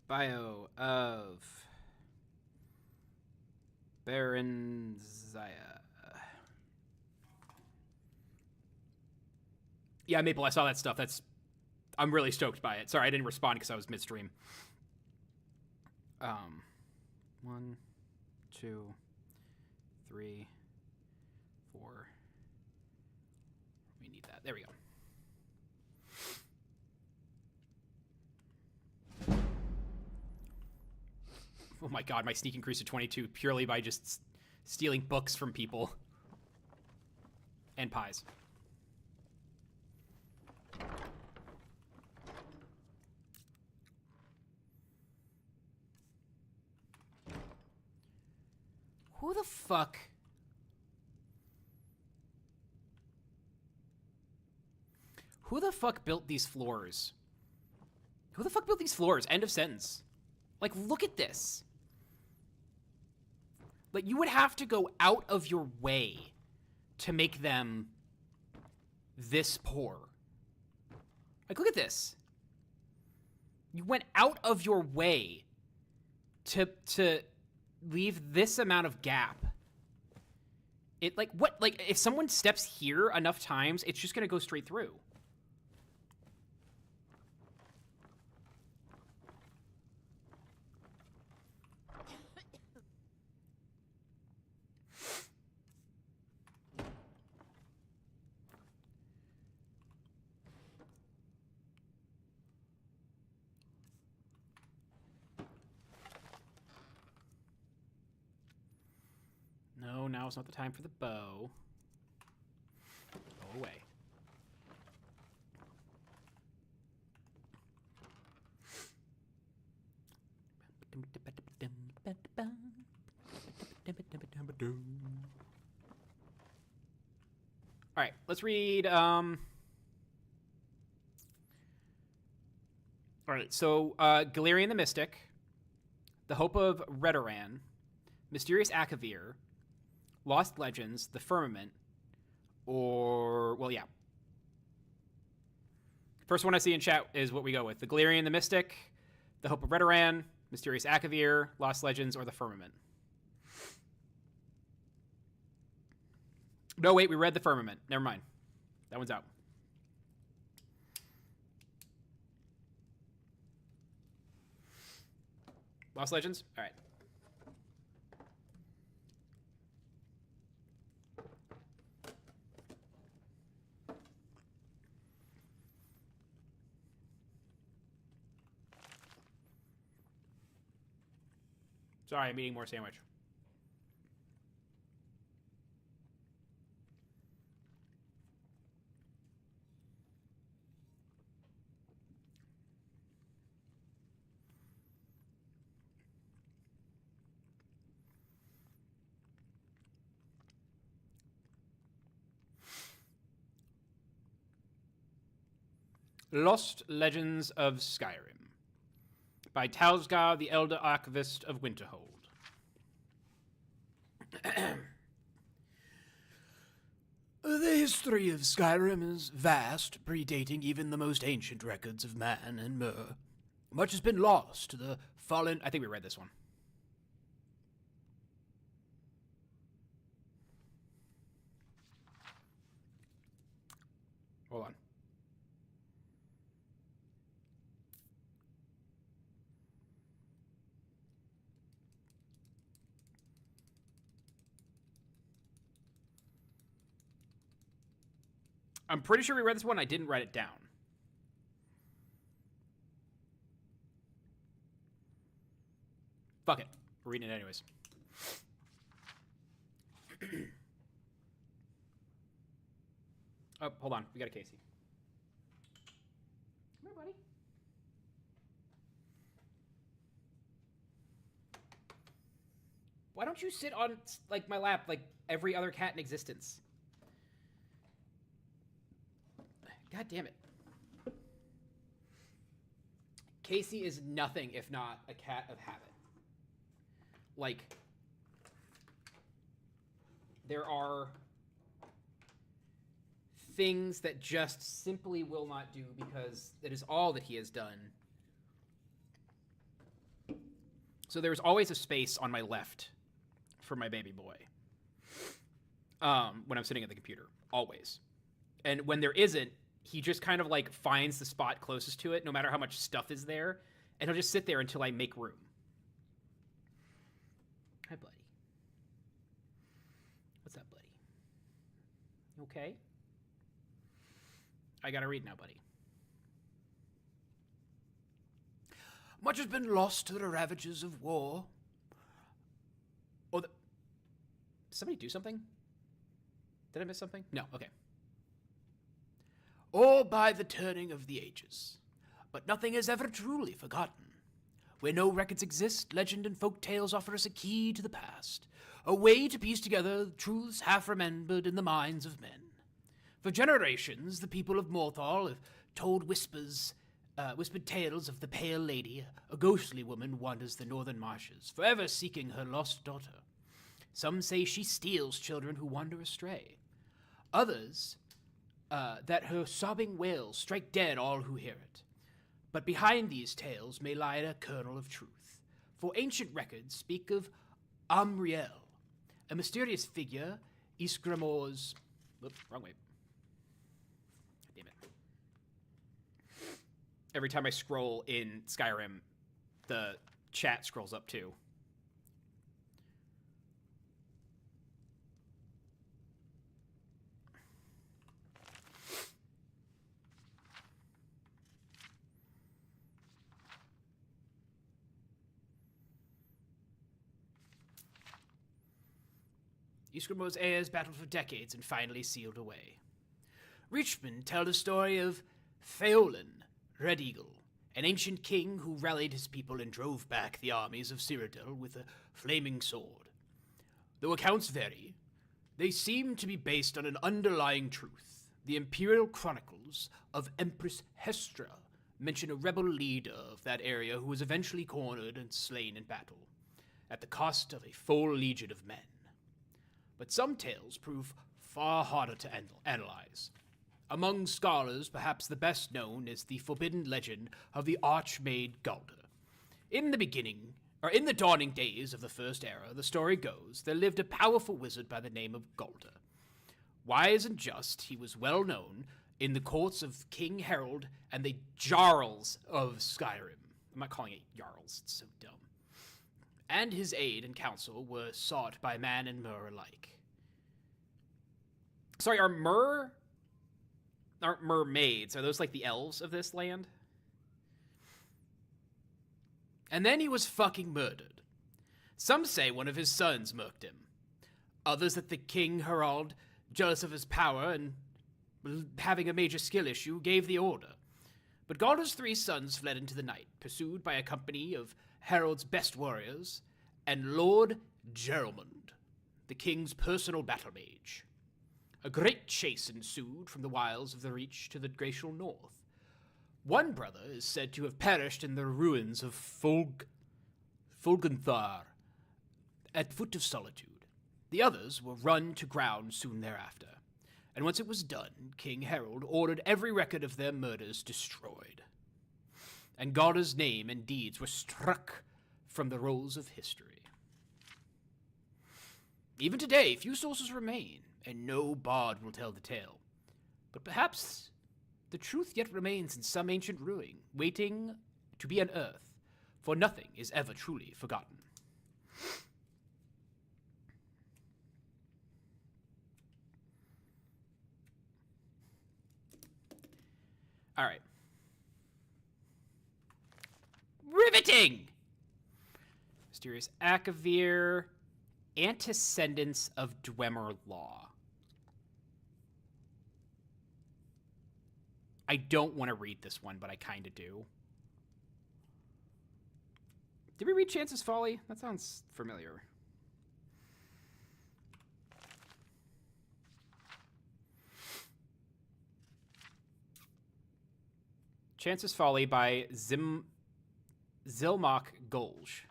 Bio of Baron Zaya. Yeah, Maple, I saw that stuff. I'm really stoked by it. Sorry, I didn't respond because I was midstream. 1, 2, 3, 4. We need that. There we go. Oh my god, my sneak increased to 22 purely by just stealing books from people. And pies. Who the fuck? Who the fuck built these floors? Who the fuck built these floors? End of sentence. Like, look at this. Like, you would have to go out of your way to make them this poor. Like, look at this. You went out of your way to leave this amount of gap. It, like, what? Like, if someone steps here enough times, it's just gonna go straight through. No, now is not the time for the bow. Go away. All right, let's read. All right, so Galerian the Mystic, The Hope of Redoran, Mysterious Akavir, Lost Legends, The Firmament, or, well, yeah. First one I see in chat is what we go with. The Galerian the Mystic, The Hope of Redoran, Mysterious Akavir, Lost Legends, or The Firmament. No, wait, we read The Firmament. Never mind. That one's out. Lost Legends? All right. Sorry, I'm eating more sandwich. Lost Legends of Skyrim by Talsgar, the Elder Archivist of Winterhold. The history of Skyrim is vast, predating even the most ancient records of man and Mer. Much has been lost to the fallen... I think we read this one. Hold on. I'm pretty sure we read this one. I didn't write it down. Fuck it. We're reading it anyways. Oh, hold on. We got a Casey. Come here, buddy. Why don't you sit on, like, my lap like every other cat in existence? God damn it. Casey is nothing if not a cat of habit. Like, there are things that just simply will not do because it is all that he has done. So there's always a space on my left for my baby boy when I'm sitting at the computer. Always. And when there isn't, he just kind of like finds the spot closest to it, no matter how much stuff is there, and he'll just sit there until I make room. Hi, buddy. What's up, buddy? You okay? I gotta read now, buddy. Much has been lost to the ravages of war. Oh, did somebody do something? Did I miss something? No, okay. Or by the turning of the ages. But nothing is ever truly forgotten. Where no records exist, legend and folk tales offer us a key to the past, a way to piece together truths half remembered in the minds of men. For generations, the people of Morthal have told whispered tales of the Pale Lady, a ghostly woman wanders the northern marshes, forever seeking her lost daughter. Some say she steals children who wander astray. Others, that her sobbing wails strike dead all who hear it. But behind these tales may lie a kernel of truth, for ancient records speak of Amriel, a mysterious figure, Ysgramor's... Whoops, wrong way. Damn it. Every time I scroll in Skyrim, the chat scrolls up too. Ysgramor's heirs battled for decades and finally sealed away. Richmond tell the story of Pheolin, Red Eagle, an ancient king who rallied his people and drove back the armies of Cyrodiil with a flaming sword. Though accounts vary, they seem to be based on an underlying truth. The imperial chronicles of Empress Hestra mention a rebel leader of that area who was eventually cornered and slain in battle, at the cost of a full legion of men. But some tales prove far harder to analyze. Among scholars, perhaps the best known is the forbidden legend of the Archmaid Galder. In the dawning days of the First Era, the story goes, there lived a powerful wizard by the name of Galder. Wise and just, he was well known in the courts of King Harold and the Jarls of Skyrim. I'm not calling it Jarls, it's so dumb. And his aid and counsel were sought by man and mer alike. Sorry, aren't mermaids, are those like the elves of this land? And then he was fucking murdered. Some say one of his sons murked him. Others that the King Harald, jealous of his power and having a major skill issue, gave the order. But Galder's 3 sons fled into the night, pursued by a company of Harold's best warriors, and Lord Geralmund, the king's personal battle mage. A great chase ensued from the wilds of the Reach to the glacial north. One brother is said to have perished in the ruins of Fulgenthar, at foot of Solitude. The others were run to ground soon thereafter, and once it was done, King Harold ordered every record of their murders destroyed. And Galder's name and deeds were struck from the rolls of history. Even today, few sources remain, and no bard will tell the tale. But perhaps the truth yet remains in some ancient ruin, waiting to be unearthed, for nothing is ever truly forgotten. All right. Riveting! Mysterious Akavir. Antecedents of Dwemer Law. I don't want to read this one, but I kind of do. Did we read Chance's Folly? That sounds familiar. Chance's Folly by Zilmak Golge.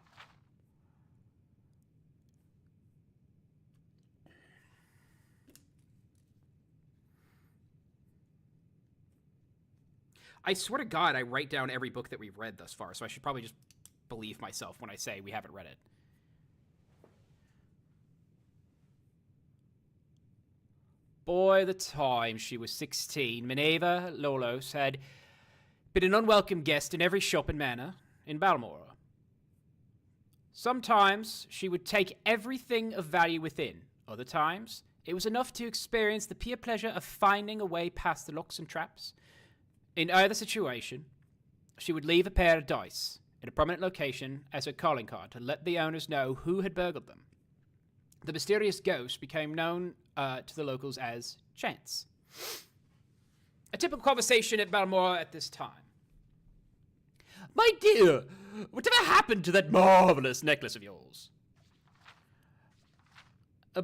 I swear to God, I write down every book that we've read thus far, so I should probably just believe myself when I say we haven't read it. Boy, the time she was 16, Minerva Lolos had been an unwelcome guest in every shop and manor in Balmora. Sometimes she would take everything of value within. Other times, it was enough to experience the pure pleasure of finding a way past the locks and traps. In either situation, she would leave a pair of dice in a prominent location as her calling card to let the owners know who had burgled them. The mysterious ghost became known to the locals as Chance. A typical conversation at Balmora at this time. My dear, whatever happened to that marvelous necklace of yours?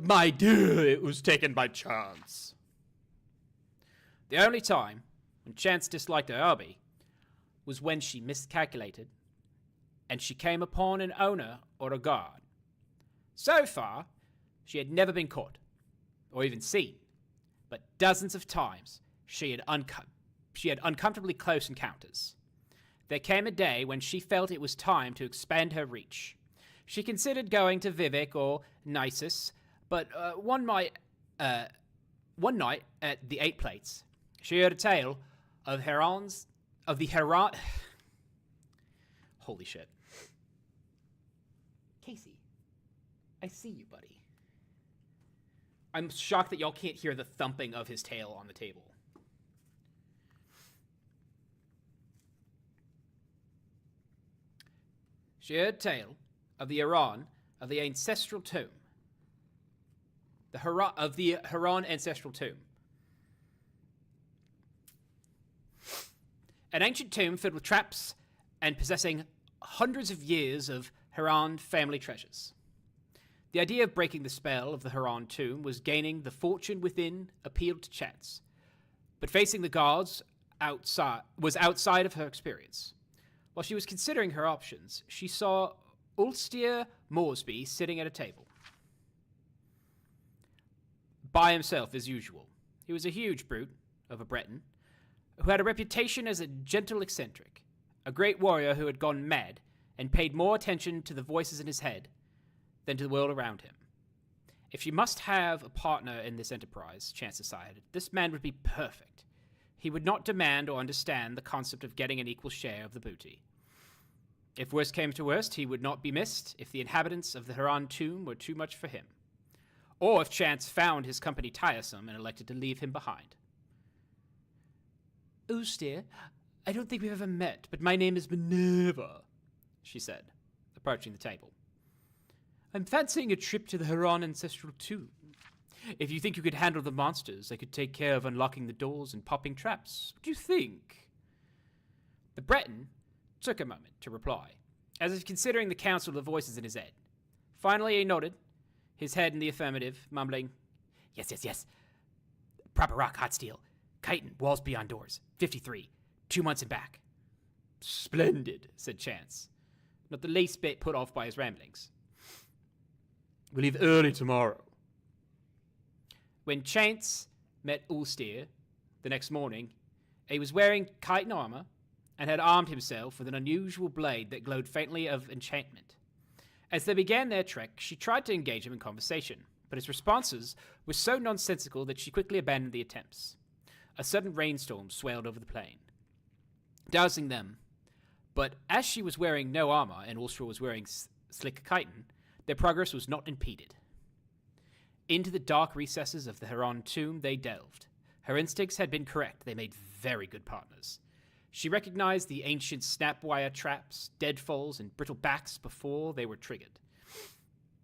My dear, it was taken by chance. The only time when Chance disliked her hobby was when she miscalculated and she came upon an owner or a guard. So far, she had never been caught or even seen, but dozens of times she had uncomfortably close encounters. There came a day when she felt it was time to expand her reach. She considered going to Vivek or Nisus, but one night at the Eight Plates, she heard a tale of the Heron. Holy shit. Casey, I see you, buddy. I'm shocked that y'all can't hear the thumping of his tail on the table. She heard a tale of the Heron of the ancestral tomb. The Heron ancestral tomb. An ancient tomb filled with traps and possessing hundreds of years of Heron family treasures. The idea of breaking the spell of the Heron tomb was gaining the fortune within appealed to Chance, but facing the guards was outside of her experience. While she was considering her options, she saw Ulster Moresby sitting at a table. By himself, as usual. He was a huge brute of a Breton, who had a reputation as a gentle eccentric, a great warrior who had gone mad and paid more attention to the voices in his head than to the world around him. If she must have a partner in this enterprise, Chance decided, this man would be perfect. He would not demand or understand the concept of getting an equal share of the booty. If worst came to worst, he would not be missed if the inhabitants of the Heron tomb were too much for him, or if Chance found his company tiresome and elected to leave him behind. Ulster, I don't think we've ever met, but my name is Minerva, she said, approaching the table. I'm fancying a trip to the Heron ancestral tomb. If you think you could handle the monsters, I could take care of unlocking the doors and popping traps. What do you think? The Breton took a moment to reply, as if considering the counsel of voices in his head. Finally, he nodded, his head in the affirmative, mumbling, Yes. Proper rock, hot steel. Chitin, walls beyond doors. 53. 2 months and back. Splendid, said Chance, not the least bit put off by his ramblings. We leave early tomorrow. When Chance met Ulster the next morning, he was wearing chitin armor and had armed himself with an unusual blade that glowed faintly of enchantment. As they began their trek, she tried to engage him in conversation, but his responses were so nonsensical that she quickly abandoned the attempts. A sudden rainstorm swelled over the plain, dousing them. But as she was wearing no armor and Ulster was wearing slick chitin, their progress was not impeded. Into the dark recesses of the Heron tomb they delved. Her instincts had been correct. They made very good partners. She recognized the ancient snap-wire traps, deadfalls, and brittle backs before they were triggered,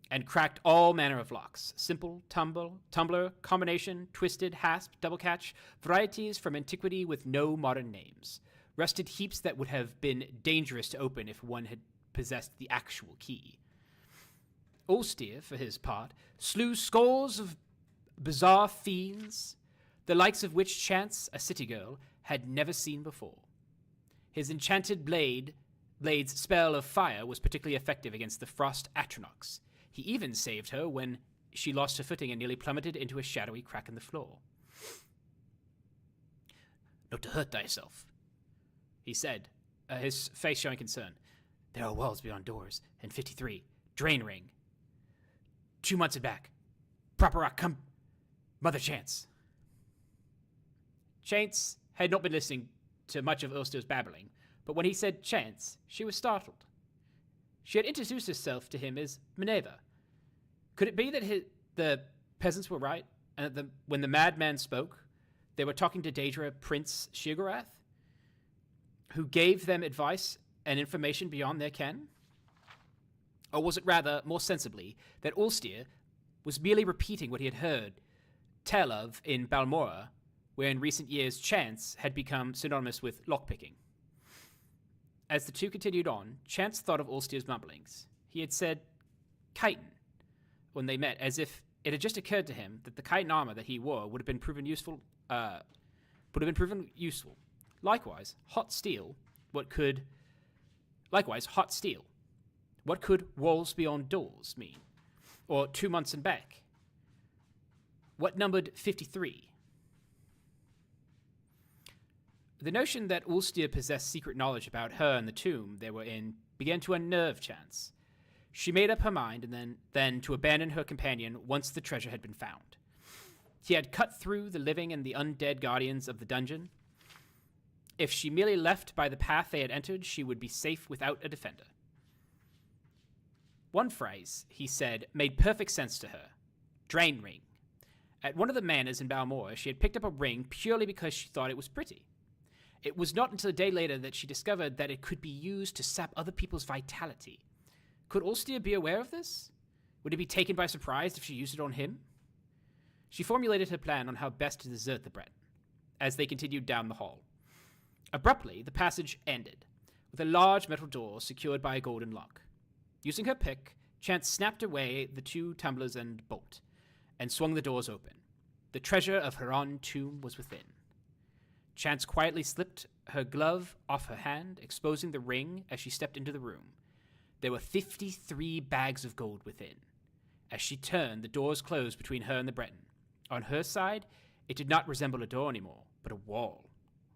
and cracked all manner of locks. Simple, tumbler, combination, twisted, hasp, double catch, varieties from antiquity with no modern names. Rusted heaps that would have been dangerous to open if one had possessed the actual key. Ulster, for his part, slew scores of bizarre fiends, the likes of which Chance, a city girl, had never seen before. His enchanted blade's spell of fire was particularly effective against the frost Atronox. He even saved her when she lost her footing and nearly plummeted into a shadowy crack in the floor. "Not to hurt thyself," he said, his face showing concern. "There are walls beyond doors, and 53. Drain ring. 2 months and back. Proper rock, come. Mother Chance." Chance had not been listening to much of Ulster's babbling, but when he said Chance, she was startled. She had introduced herself to him as Minerva. Could it be that the peasants were right, and that when the madman spoke, they were talking to Daedra Prince Sheogorath, who gave them advice and information beyond their ken? Or was it rather, more sensibly, that Ulster was merely repeating what he had heard tell of in Balmora, where in recent years Chance had become synonymous with lockpicking? As the two continued on, Chance thought of Ulster's mumblings. He had said chitin when they met, as if it had just occurred to him that the chitin armor that he wore would have been proven useful. Likewise, hot steel. What could walls beyond doors mean? Or 2 months and back? What numbered 53? The notion that Ulster possessed secret knowledge about her and the tomb they were in began to unnerve Chance. She made up her mind and then to abandon her companion once the treasure had been found. He had cut through the living and the undead guardians of the dungeon. If she merely left by the path they had entered, she would be safe without a defender. One phrase, he said, made perfect sense to her. Drain ring. At one of the manors in Balmora, she had picked up a ring purely because she thought it was pretty. It was not until a day later that she discovered that it could be used to sap other people's vitality. Could Ulster be aware of this? Would he be taken by surprise if she used it on him? She formulated her plan on how best to desert the Breton, as they continued down the hall. Abruptly, the passage ended, with a large metal door secured by a golden lock. Using her pick, Chance snapped away the 2 tumblers and bolt, and swung the doors open. The treasure of her own tomb was within. Chance quietly slipped her glove off her hand, exposing the ring as she stepped into the room. There were 53 bags of gold within. As she turned, the doors closed between her and the Breton. On her side, it did not resemble a door anymore, but a wall.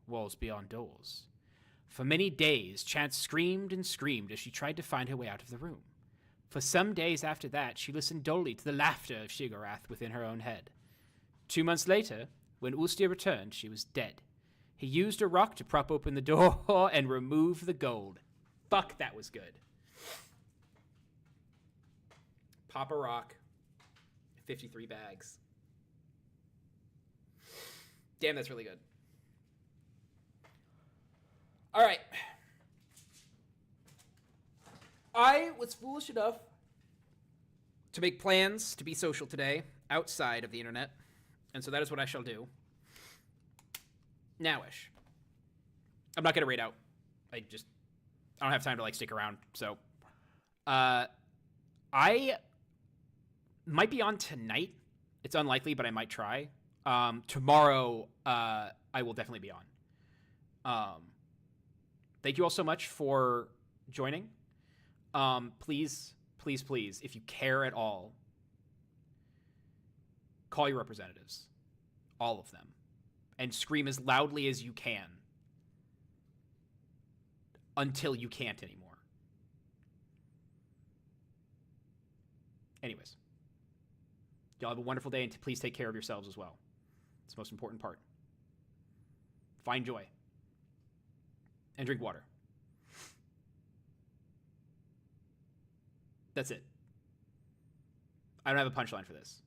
Walls beyond doors. For many days, Chance screamed and screamed as she tried to find her way out of the room. For some days after that, she listened dully to the laughter of Sheogorath within her own head. 2 months later, when Ulster returned, she was dead. He used a rock to prop open the door and remove the gold. Fuck, that was good. Pop a rock. 53 bags. Damn, that's really good. All right. I was foolish enough to make plans to be social today outside of the internet, and so that is what I shall do. Nowish. I'm not going to raid out. I don't have time to stick around, so I might be on tonight. It's unlikely, but I might try. Tomorrow, I will definitely be on. Thank you all so much for joining. Please, please, please, if you care at all, call your representatives. All of them. And scream as loudly as you can. Until you can't anymore. Anyways. Y'all have a wonderful day, and please take care of yourselves as well. It's the most important part. Find joy. And drink water. That's it. I don't have a punchline for this.